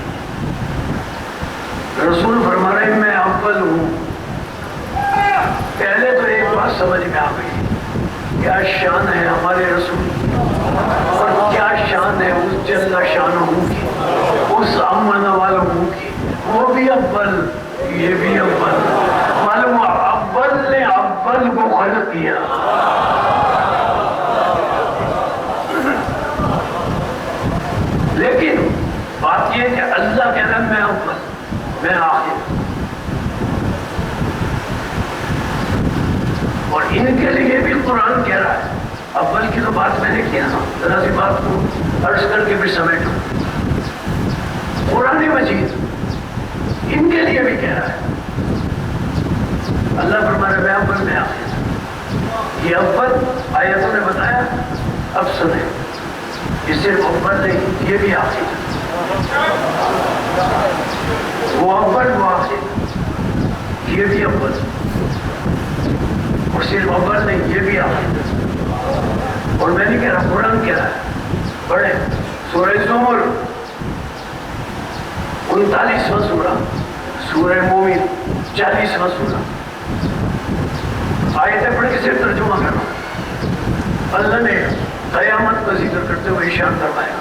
رسول فرما رہے ہیں میں اول ہوں. پہلے تو ایک بات سمجھ میں آ گئی, کیا شان ہے ہمارے رسول اور کیا شان ہے اس جل شانہ کی, اس امن والوں کی. وہ بھی اول, یہ بھی اول. معلوم اول نے اول کو خلق کیا. لیکن بات یہ ہے کہ اللہ کہہ رہا ہے میں اول, میں آخر. اور ان کے لیے بھی قرآن کہہ رہا ہے اول کی تو بات میں نے کی نا، ذرا سی بات کو عرض کر کے بھی سمیٹوں۔ قرآن مجید ان کے لیے بھی کہہ رہا ہے، اللہ فرما رہا ہے اول میں آخر، یہ اول آیتوں نے بتایا، اب سنیں، یہ صرف اول نہیں، یہ بھی آخر، وہ اول وہ آخر، یہ بھی اول، اور صرف اول نہیں، یہ بھی آخر۔ اور میں نہیں کہہ رہا، قرآن کہہ رہا ہے، پڑھیں سورہ زمر 39واں سورہ، سورہ مومن 40واں سورہ، آیتیں پڑھ کے صرف ترجمہ کرنا۔ اللہ نے قیامت کا ذکر کرتے ہوئے ارشاد فرمایا،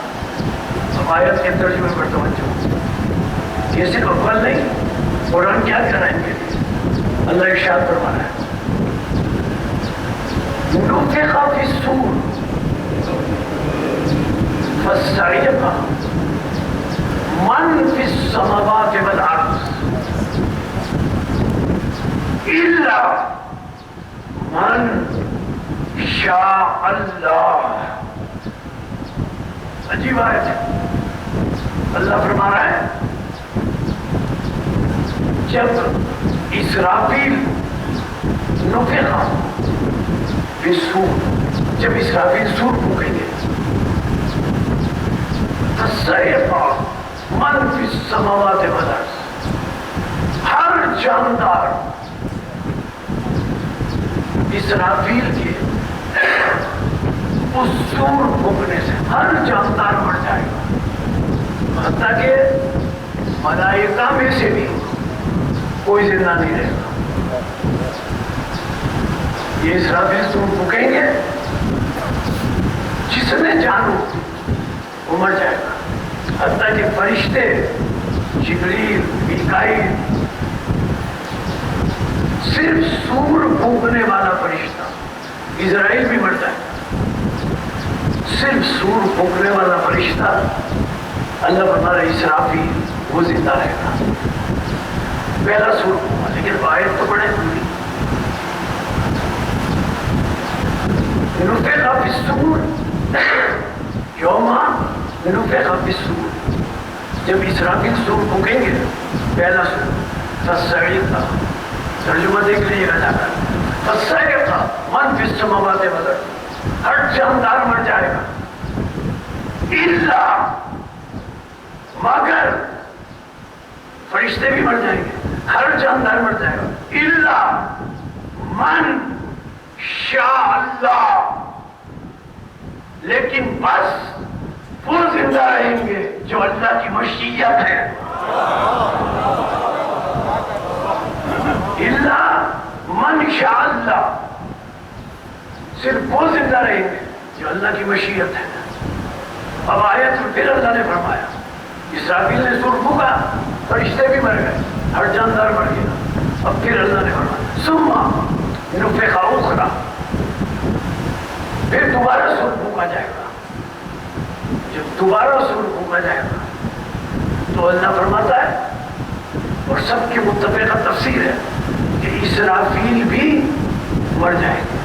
اب آیت کے ترجمے پر توجہ، یہ صرف اول نہیں، قرآن کیا کہہ رہا ہے ان کے لیے، اللہ ارشاد فرما رہا ہے، نفخ فی الصور فصعق من فی السماوات والارض الا من شاء اللہ۔ عجیب آیت ہے، اللہ فرما رہا ہے جب اسرافیل نفخ فی الصور، جب اسرافیل سور پھونکیں گے، فصعق من فی السماوات والارض، ہر جاندار اسرافیل کے اس سور پھونکنے سے ہر جاندار مر جائے گا، حتیٰ کہ ملائکہ میں سے بھی کوئی زندہ نہیں رہے گا۔ یہ اسرافیل سور پھونکیں گے، جس نے جان ہو وہ مر جائے گا، حتیٰ کہ فرشتے جبریل میکائیل، صرف سور پھونکنے والا فرشتہ اسرائیل بھی مر جائے گا، صرف سور پھونکنے والا فرشتہ اللہ فرما رہا ہے اسرافیل وہ زندہ رہے گا، پہلا سور پھونکا۔ لیکن آیت تو بڑے پوری، نفخ فی الصور یوم نفخ فی الصور، جب اسرافیل سور پھونکیں گے، پہلا سور فصعق، ترجمہ دیکھ لیجیے گا جا کر، فصعق من فی السماوات والارض، ہر جاندار مر جائے گا، الا مگر، فرشتے بھی مر جائیں گے، ہر جاندار مر جائے گا، الا من شاء اللہ، لیکن بس وہ زندہ رہیں گے جو اللہ کی مشیت ہے، الا من شاء اللہ، صرف وہ زندہ رہیں گے جو اللہ کی مشیت ہے۔ اب آیت میں پھر اللہ نے فرمایا، اسرافیل نے سور پھونکا، فرشتے بھی مر گئے، ہر جاندار مر گیا، اب پھر اللہ نے فرمایا ثم نفخ اخری، پھر دوبارہ سور پھونکا جائے گا، جب دوبارہ سور پھونکا جائے گا تو اللہ فرماتا ہے، اور سب کی متفقہ تفسیر ہے کہ اسرافیل بھی مر جائے گا،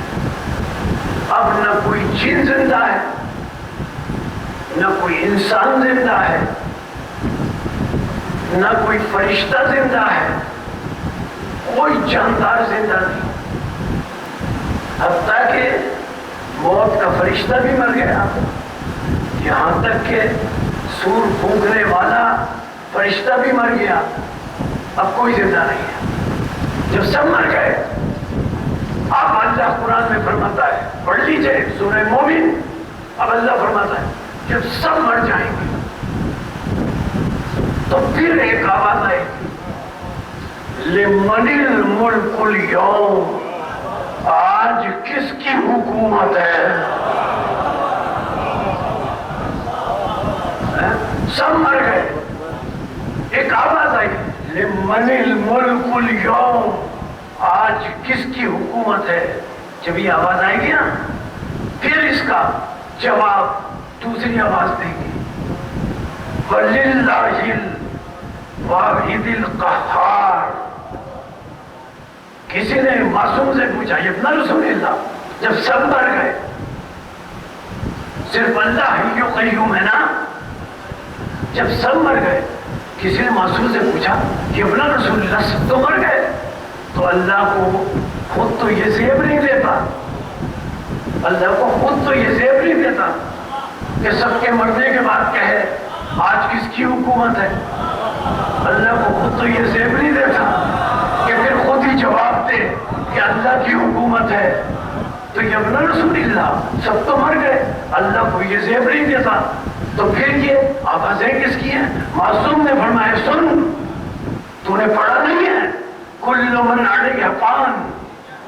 اب نہ کوئی جن زندہ ہے، نہ کوئی انسان زندہ ہے، نہ کوئی فرشتہ زندہ ہے، کوئی جاندار زندہ نہیں، حتیٰ کہ موت کا فرشتہ بھی مر گیا، یہاں تک کہ سور پھونکنے والا فرشتہ بھی مر گیا، اب کوئی زندہ نہیں ہے۔ جب سب مر گئے، اب اللہ قرآن میں فرماتا ہے، پڑھ لیجئے سورہ مومن، اب اللہ فرماتا ہے جب سب مر جائیں گے تو پھر ایک آواز آئے گی، لمن الملک اليوم، آج کس کی حکومت ہے؟ سب مر گئے، ایک آواز آئی، لمن الملک اليوم، آج کس کی حکومت ہے؟ جب یہ آواز آئے گی نا، پھر اس کا جواب دوسری آواز دے گی، وَلِلَّهِ الْوَاحِدِ الْقَهَّارِ۔ کسی نے معصوم سے پوچھا، ابن رسول اللہ، جب سب مر گئے صرف اللہ حی و قیوم ہے نا؟ جب سب مر گئے کسی نے معصوم سے پوچھا کہ ابن رسول اللہ سب تو مر گئے، تو اللہ کو خود تو یہ زیب نہیں دیتا، اللہ کو خود تو یہ زیب نہیں دیتا کہ سب کے مرنے کے بعد کہے آج کس کی حکومت ہے۔ اللہ کو خود تو یہ زیب نہیں دیتا کہ پھر خود ہی جواب دے کہ اللہ کی حکومت ہے۔ تو یہ ابن رسول اللہ سب تو مر گئے، اللہ کو یہ زیب نہیں دیتا، تو پھر یہ آوازیں کس کی ہیں؟ معصوم نے فرمایا سن، تو نے پڑھا نہیں ہے کل من علیہ فان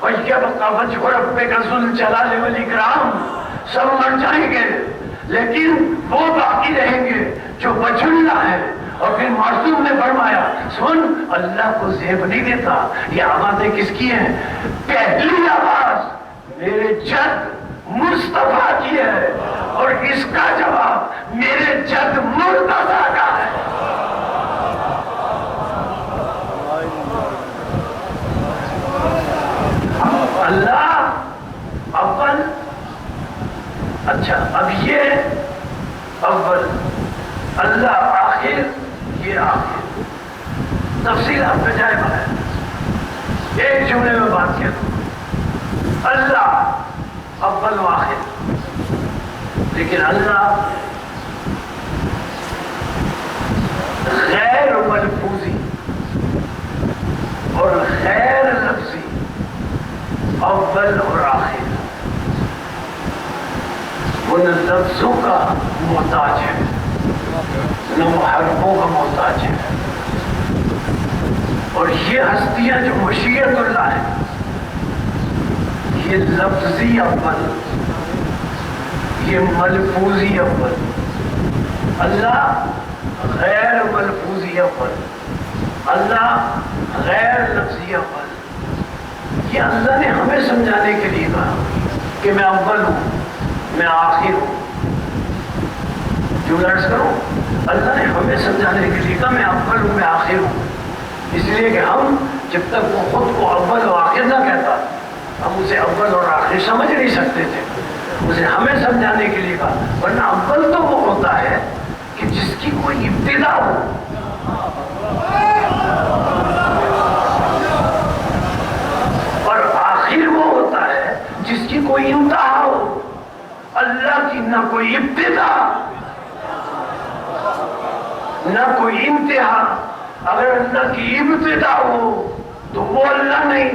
ویبقى وجہ ربک ذو الجلال والاکرام، سب مر جائیں گے لیکن وہ باقی رہیں گے جو بچڑنا ہے۔ اور پھر معصوم نے فرمایا سن، اللہ کو زیب نہیں دیتا۔ یہ آوازیں کس کی ہیں؟ پہلی آواز میرے جد مصطفیٰ کی ہے، اور اس کا جواب میرے جد مرتضیٰ کا ہے۔ اللہ اول، اچھا اب یہ اول، اللہ آخر، یہ آخر، تفصیلات پہ جائے بغیر ایک جملے میں بات کیا تو اللہ اول و آخر، لیکن اللہ غیر ملفوظی اور غیر لفظی، اول اور آخر، وہ نہ لفظوں کا محتاج ہے نہ وہ حرفوں کا محتاج ہے۔ اور یہ ہستیاں جو مشیت اللہ ہے، یہ لفظی اول، یہ ملفوظی اول، اللہ غیر ملفوظی اول، اللہ غیر لفظی اول۔ یہ اللہ نے ہمیں سمجھانے کے لیے کہا کہ میں اول ہوں، میں آخر ہوں۔ جو لرز کرو، اللہ نے ہمیں سمجھانے کے لیے کہا میں اول ہوں، میں آخر ہوں، اس لیے کہ ہم جب تک وہ خود کو اول و آخر نہ کہتا ہم اسے اول اور آخر سمجھ نہیں سکتے تھے، اسے ہمیں سمجھانے کے لیے کہا۔ ورنہ اول تو وہ ہوتا ہے کہ جس کی کوئی ابتدا ہو، اور آخر وہ ہوتا ہے جس کی کوئی انتہا ہو۔ اللہ کی نہ کوئی ابتدا نہ کوئی انتہا۔ اگر اللہ کی ابتدا ہو تو وہ اللہ نہیں،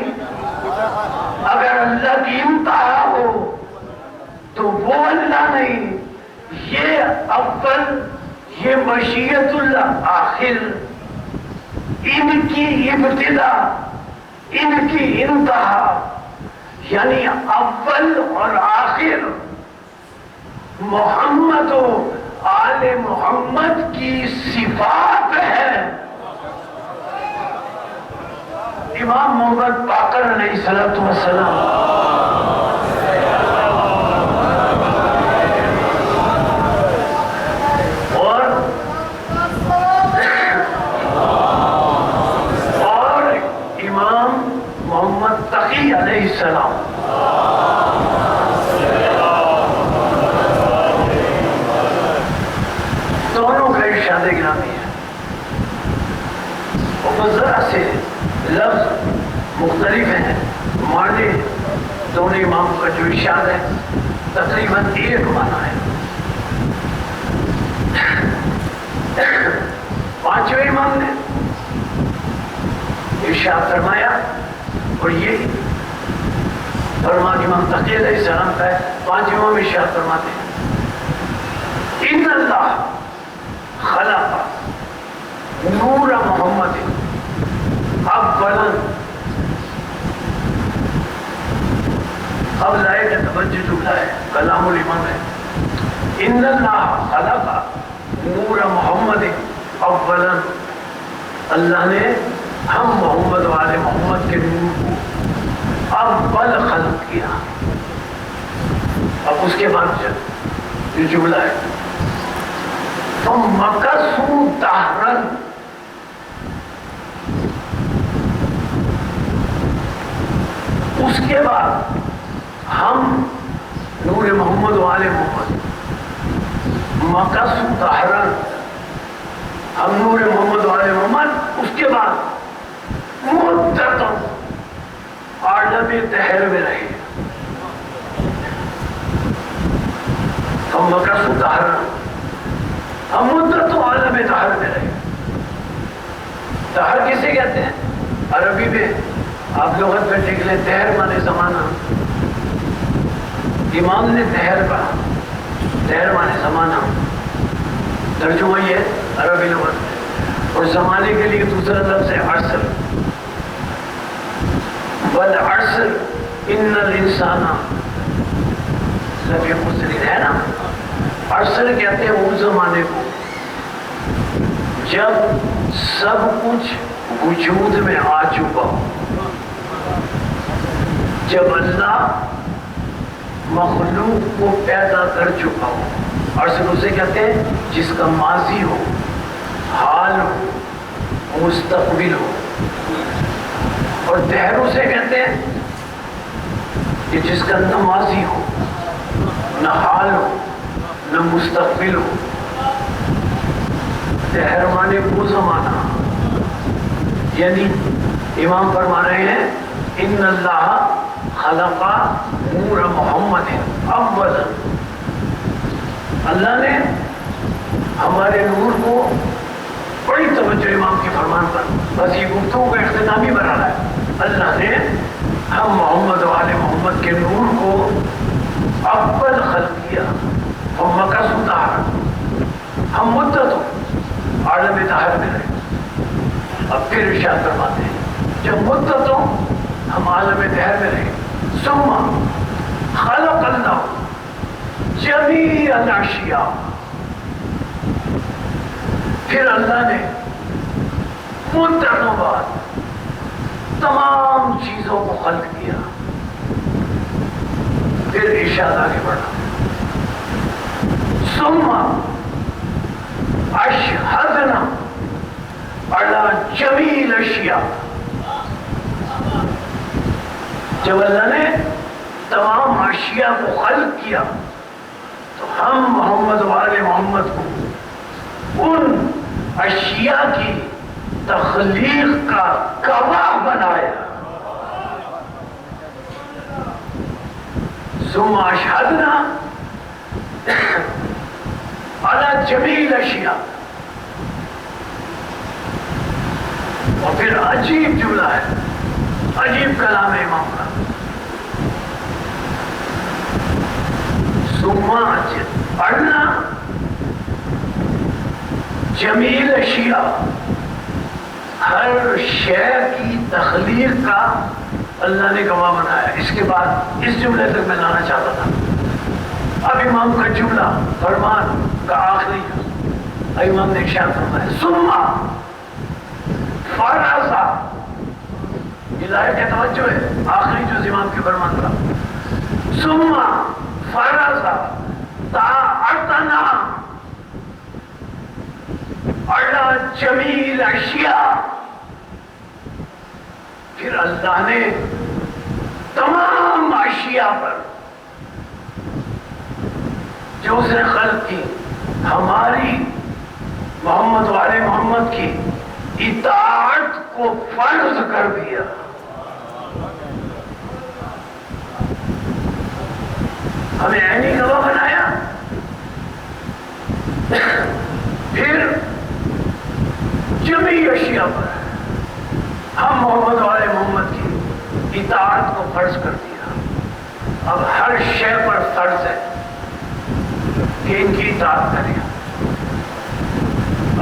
اگر اللہ کی انتہا ہو تو وہ اللہ نہیں۔ یہ اول، یہ مشیت اللہ آخر، ان کی ابتدا، ان کی انتہا، یعنی اول اور آخر محمد و آل محمد کی صفات ہے۔ امام محمد باقر علیہ السلام اور امام محمد تقی علیہ السلام، دونوں کا ارشاد گرامی ہے۔ اور ذرا سے لفظ مختلف ہیں، معنی دونوں امام کا جو ارشاد ہے تقریباً ایک معنی ہے۔ پانچویں امام نے ارشاد فرمایا، اور یہ فرمان امام تقی علیہ السلام کا ہے۔ پانچ امام ارشاد فرماتے ہیں ان اللہ خلق نور محمد اولا، اب لائے کا توجہ جملہ ہے، کلام الامام ہے۔ ان اللہ خلق نور محمد اولا، اللہ نے ہم محمد والے محمد کے نور کو اول خلق کیا۔ اب اس کے بعد جو جملہ ہے فَمَكَثُوا دَهْرًا، اس کے بعد ہم نور محمد والے محمد مکث دہرا، ہم نور محمد والے محمد اس کے بعد مدتوں عالم دہر میں رہے. ہم مکث دہرا، ہم مدتوں عالم دہر میں رہے. دہر کسے کہتے ہیں؟ عربی میں آپ لغت میں دیکھ لیں، دہر مانے زمانہ. امام نے دہر پڑھا، دہر مانے زمانہ، ترجمہ یہ عربی لغت میں. اور زمانے کے لیے دوسرا لفظ ہے عصر. والعصر ان الانسان لفی خسر، ہے نا. عصر کہتے ہیں اس زمانے کو جب سب کچھ وجود میں آ چکا ہو، جب اللہ مخلوق کو پیدا کر چکا ہو. عصر اسے کہتے ہیں جس کا ماضی ہو، حال ہو، مستقبل ہو. اور دہر اسے کہتے ہیں کہ جس کا نہ ماضی ہو، نہ حال ہو، نہ مستقبل ہو. دہر مانے وہ زمانہ، یعنی امام فرما رہے ہیں ان اللہ خلق نور محمد اولا. اللہ نے ہمارے نور کو، بڑی توجہ امام کے فرمان پر، بس یہ گفتگو کا اختتامی بنا ہے. اللہ نے ہم محمد والے محمد کے نور کو اول خلق کیا. ہم مکث دہرا، ہم مدتوں عالم دہر میں رہے. اب پھر ارشاد فرماتے ہیں جب مدتوں ہم عالم دہر میں رہے، ثم خلق اللہ جمیع الاشیاء، پھر اللہ نے مدتوں بعد تمام چیزوں کو خلق کیا. پھر ارشاد آگے بڑھا، ثم اشہدنا علی جمیع الاشیاء. جب اللہ نے تمام اشیاء کو خلق کیا تو ہم محمد والے محمد کو ان اشیاء کی تخلیق کا گواہ بنایا. ثم اشہدنا علی جمیع الاشیاء. اور پھر عجیب جملہ ہے، عجیب کلام ہے امام کا. ثم اشہدنا جمیع الاشیاء، ہر شے کی تخلیق کا اللہ نے گواہ بنایا. اس کے بعد اس جملے تک میں لانا چاہتا تھا. اب امام کا جملہ فرمان کا آخری امام نے ارشاد فرمایا ثم فرض. ہدایت توجہ ہے، آخری جو امام کے فرمان تھا. ثم فرض طاعتنا علی جمیع الاشیاء. پھر اللہ نے تمام اشیاء پر جو اس نے خلق کی ہماری محمد والے محمد کی اطاعت کو فرض کر دیا. ہمیں عینی گواہ بنایا. پھر جمیع اشیاء پر ہم محمد والے محمد کی اطاعت کو فرض کر دیا. اب ہر شے پر فرض ہے کہ ان کی اطاعت کریں.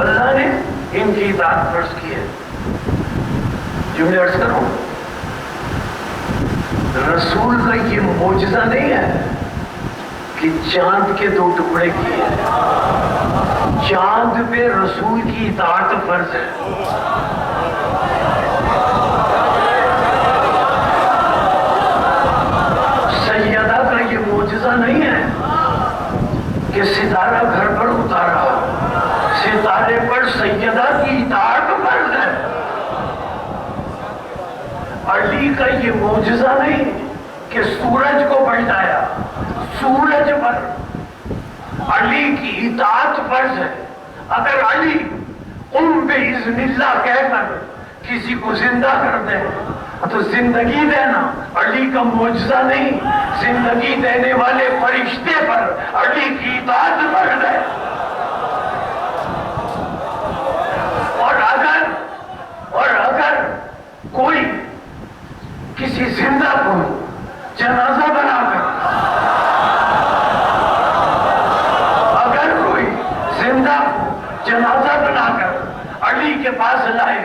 اللہ نے ان کی اطاعت فرض کی ہے. جملے عرض کروں، رسول کا یہ معجزہ نہیں ہے کہ چاند کے 2 ٹکڑے کیے. چاند پہ رسول کی اطاعت فرض ہے. سیدہ کا یہ معجزہ نہیں ہے کہ ستارہ گھر پر اتارا، ستارے پر سیدہ کی اطاعت فرض ہے. علی کا یہ معجزہ نہیں کہ سورج کو پلٹایا، سورج پر علی کی اطاعت فرض ہے. اگر علی قم باذن اللہ کہہ کر کسی کو زندہ کر دے تو زندگی دینا علی کا معجزہ نہیں، زندگی دینے والے فرشتے پر علی کی اطاعت فرض ہے. اور اگر کوئی کسی زندہ کو جنازہ بنا کر علی کے پاس لائے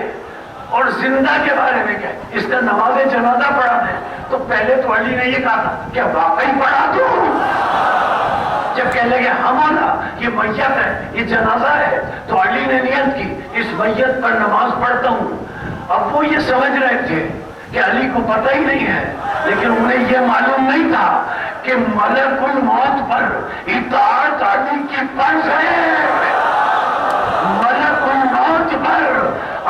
اور زندہ کے بارے میں کہے اس نے نماز جنازہ پڑھا ہے، تو پہلے تو علی نے یہ کہا تھا کیا واقعی پڑھا تو؟ جب کہنے لگے ہم مولا یہ میت ہے، یہ جنازہ ہے، تو علی نے نیت کی اس میت پر نماز پڑھتا ہوں. اب وہ یہ سمجھ رہے تھے کہ علی کو پتہ ہی نہیں ہے، لیکن انہیں یہ معلوم نہیں تھا کہ ملک الموت پر اطاعت علی کی فرض ہے. ملک الموت پر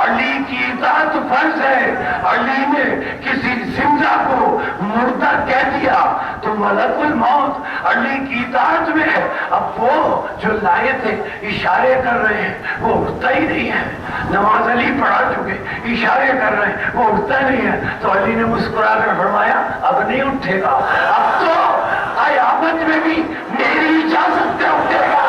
علی کی اطاعت فرض ہے. علی نے کسی زندہ کو مردہ کہہ دیا تو ملک الموت علی کی اطاعت میں ہے. اب وہ جو لائے تھے اشارے کر رہے ہیں وہ اٹھتا ہی نہیں ہے. نماز علی پڑھا چکے اشارے کر رہے ہیں وہ اٹھتا نہیں ہے. تو علی نے مسکرا کر فرمایا اب نہیں اٹھے گا، اب تو قیامت میں بھی میری اجازت سے اٹھے گا.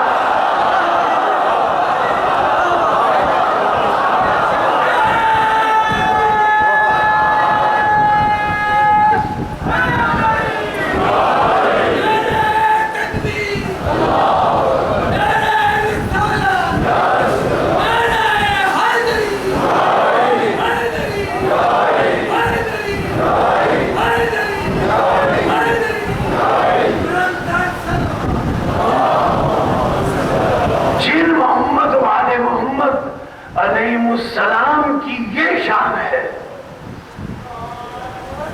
السلام کی یہ شان ہے،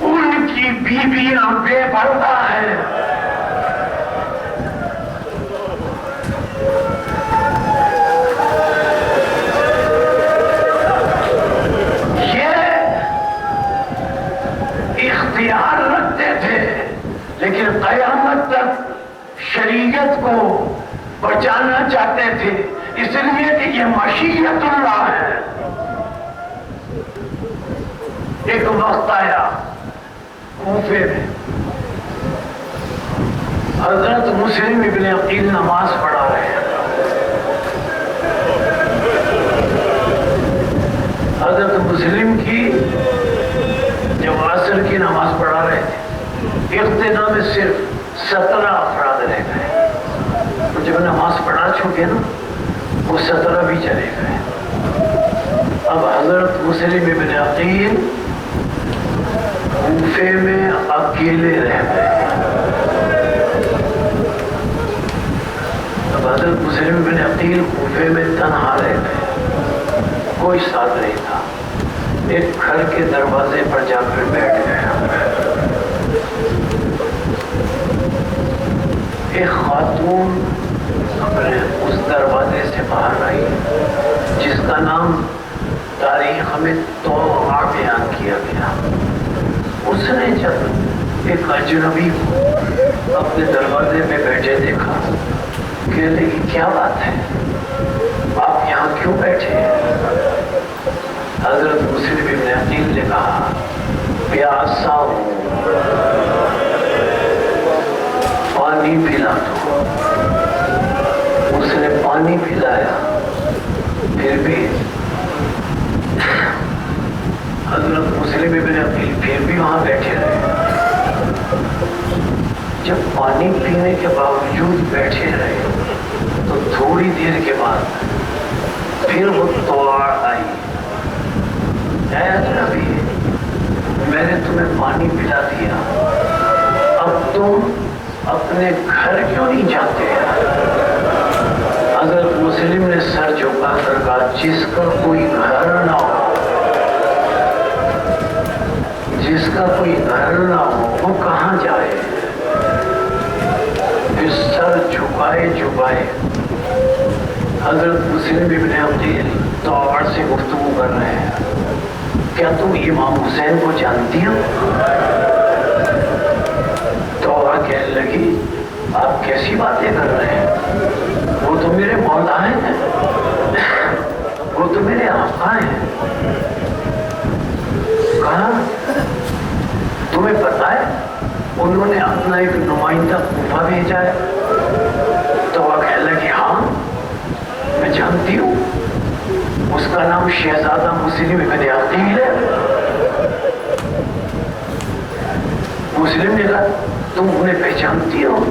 ان کی بیویاں بے پردہ ہیں. یہ اختیار رکھتے تھے لیکن قیامت تک شریعت کو بچانا چاہتے تھے، اس لیے کہ یہ مشیت اللہ ہے. ایک وقت آیا کوفے میں حضرت مسلم ابن عقیل نماز پڑھا رہے ہیں. حضرت مسلم کی جب عصر کی نماز پڑھا رہے تھے ابتدا میں صرف 17 افراد رہ گئے. تو جب نماز پڑھا چکے نا وہ 17 بھی چلے گئے. اب حضرت مسلم ابن عقیل کوفے میں اکیلے رہ گئے. اب حضرت مسلم ابن عقیل کوفے میں تنہا رہ گئے، کوئی ساتھ نہیں تھا. ایک گھر کے دروازے پر جا کر بیٹھ گئے. ایک خاتون اپنے اس دروازے سے باہر آئی جس کا نام تاریخ میں توعہ بیان کیا گیا. اس نے جب ایک اجنبی کو اپنے دروازے میں بیٹھے دیکھا کہنے لگی کیا بات ہے، آپ یہاں کیوں بیٹھے ہیں؟ حضرت مسلم ابن عقیل نے کہا پیاسا ہوں، پانی پلا دو. اس نے پانی پلایا. پھر بھی حضرت مسلم ابن عقیل پھر بھی وہاں بیٹھے رہے. جب پانی پینے کے باوجود بیٹھے رہے تو تھوڑی دیر کے بعد پھر وہ توار آئی. اے نبی میں نے تمہیں پانی پلا دیا، اب تم اپنے گھر کیوں نہیں جاتے؟ حضرت مسلم نے سر جھکا کر کہا جس کا کوئی گھر نہ ہو، جس کا کوئی گھر نہ ہو وہ کہاں جائے؟ پھر سر جھکائے جھکائے حضرت مسلم ابن عقیل توار سے گفتگو کر رہے ہیں. کیا تم امام حسین کو جانتی ہو؟ توار کہنے لگی آپ کیسی باتیں کر رہے ہیں؟ وہ تو میرے مولا ہیں، وہ تو میرے آقا ہیں۔ کہا تمہیں پتا ہے انہوں نے اپنا ایک نمائندہ کوفہ بھیجا ہے؟ تو وہ کہنے لگی ہاں میں جانتی ہوں، اس کا نام شہزادہ مسلم ابن عقیل ہے۔ مسلم نے کہا تم انہیں پہچانتی ہو؟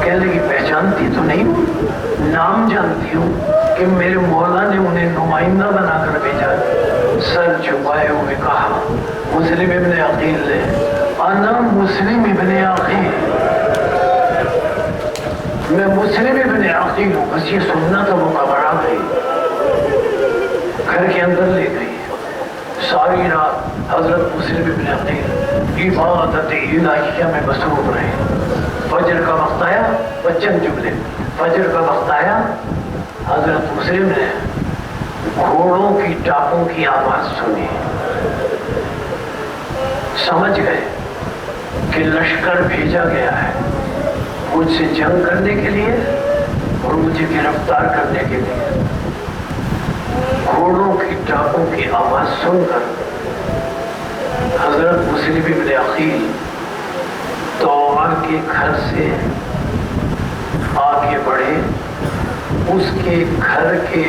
کہنے لگی پہچانتی تو نہیں ہوں، نام جانتی ہوں کہ میرے مولا نے انہیں نمائندہ بنا کر بھیجا۔ سر جھکائے ہوئے کہا مسلم ابن عقیل نے، انا مسلم ابن عقیل، میں مسلم ابن عقیل ہوں۔ بس یہ سننا تو وہ گھبرا گئی، گھر کے اندر لے گئی۔ ساری رات حضرت مسلم ابن عقیل عبادت الہیہ میں مصروف رہے۔ فجر کا وقت آیا، بچن جملے، فجر کا وقت آیا، حضرت مسلم نے گھوڑوں کی ٹاپوں کی آواز سنی، سمجھ گئے کہ لشکر بھیجا گیا ہے مجھ سے جنگ کرنے کے لیے اور مجھے گرفتار کرنے کے لیے۔ گھوڑوں کی ٹاپوں کی آواز سن کر حضرت مسلم ابن عقیل طوعا کے گھر سے آگے بڑھے۔ اس کے گھر کے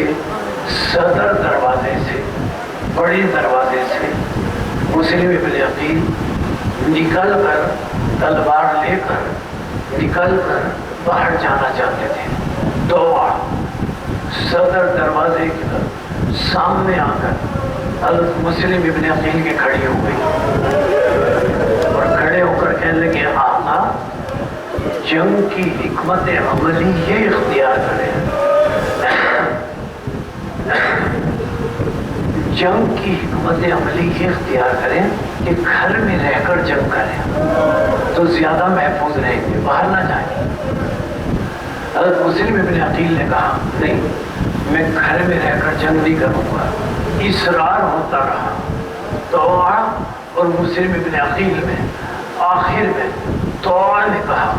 صدر دروازے سے، بڑے دروازے سے مسلم ابن عقیل نکل کر تلوار لے کر نکل کر باہر جانا چاہتے تھے۔ طوعا صدر دروازے کے سامنے آ کر حضرت مسلم ابن عقیل کے کھڑی ہو گئی اور کھڑے ہو کر کہنے لگے آقا جنگ کی حکمت عملی یہ اختیار کریں، جنگ کی حکمت عملی یہ اختیار کریں کہ گھر میں رہ کر جنگ کریں تو زیادہ محفوظ رہیں گے، باہر نہ جائیں۔ حضرت مسلم ابن عقیل نے کہا نہیں، میں گھر میں رہ کر جنگ نہیں کروں گا۔ اصرار ہوتا رہا طوعا اور مسلم ابن عقیل میں۔ آخر میں طوعا نے کہا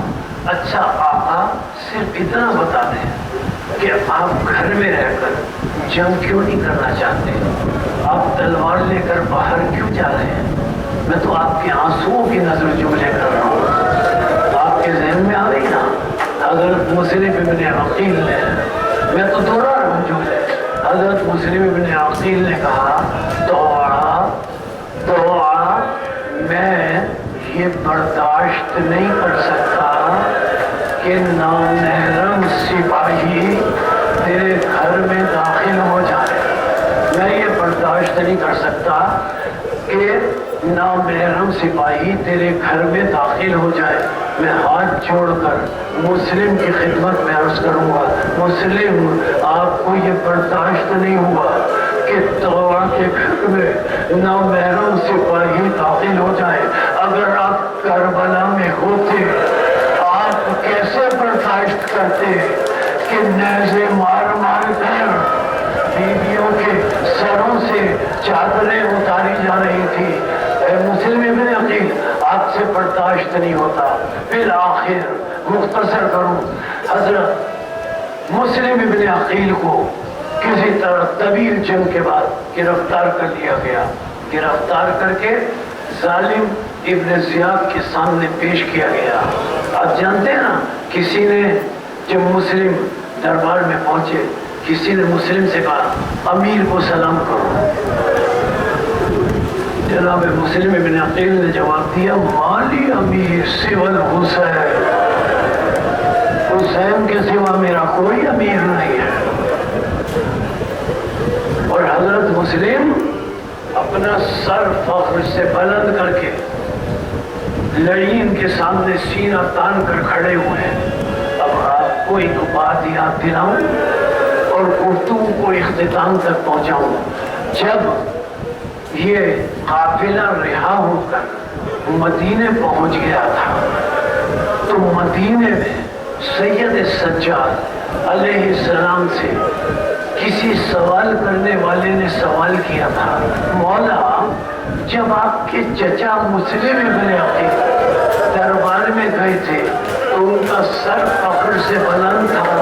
اچھا آقا صرف اتنا بتا دیں کہ آپ گھر میں رہ کر جنگ کیوں نہیں کرنا چاہتے، آپ تلوار لے کر باہر کیوں جا رہے ہیں؟ میں تو آپ کے آنسوؤں کی نظر جملے کر رہا ہوں۔ آپ کے ذہن میں آ رہی نا حضرت مسلم ابن عقیل نے، میں تو دوہرا رہا ہوں جملے۔ حضرت مسلم ابن عقیل نے کہا طوعا میں یہ برداشت نہیں کر سکتا کہ نامحرم سپاہی تیرے گھر میں داخل ہو جائے۔ میں یہ برداشت نہیں کر سکتا کہ نامحرم سپاہی تیرے گھر میں داخل ہو جائے۔ میں ہاتھ جوڑ کر مسلم کی خدمت میں عرض کروں گا مسلم آپ کو یہ برداشت نہیں ہوا کہ طوعا کے گھر میں نامحرم سپاہی داخل ہو جائے۔ اگر آپ کربلا میں ہوتے آپ کیسے برداشت کرتے کہ نیزے مار مار کر بیویوں کے سروں سے چادریں اتاری جا رہی تھی؟ اے مسلم ابن عقیل آپ سے برداشت نہیں ہوتا۔ پھر آخر مختصر کروں، حضرت مسلم ابن عقیل کو کسی طرح طویل جنگ کے بعد گرفتار کر لیا گیا۔ گرفتار کر کے ظالم ابن زیاد کے سامنے پیش کیا گیا۔ آپ جانتے ہیں نا کسی نے جب مسلم دربار میں پہنچے کسی نے مسلم سے کہا امیر کو سلام کرو۔ جناب مسلم ابن عقیل نے جواب دیا مالی امیر سوى الحسین، حسین کے سوا میرا کوئی امیر نہیں ہے۔ اور حضرت مسلم اپنا سر فخر سے بلند کر کے لعین کے سامنے سینہ تان کر کھڑے ہوئے ہیں۔ اب آپ کو ایک بات یاد دلاؤں اور گفتگو کو اختتام تک پہنچاؤں۔ جب یہ قافلہ رہا ہو کر مدینے پہنچ گیا تھا تو مدینے میں سید سجاد علیہ السلام سے کسی سوال کرنے والے نے سوال کیا تھا مولا جب آپ کے چچا مسلم ابن عقیل دربار میں گئے تھے تو ان کا سر فخر سے بلند تھا،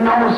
9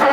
2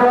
2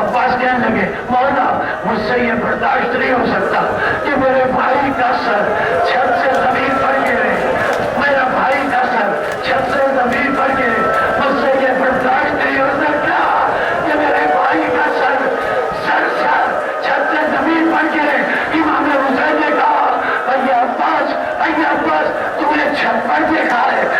عباس کہنے لگے مولا مجھ سے یہ برداشت نہیں ہو سکتا کہ میرے بھائی کا سر چھت سے زمین پر گرے. میرا بھائی کا سر چھت سے زمین پر گرے. مجھ سے یہ برداشت نہیں ہو سکتا کہ میرے بھائی کا سر چھت سے زمین پر گرے. امام حسین نے کہا اے عباس تم نے چھت پر دیکھا ہے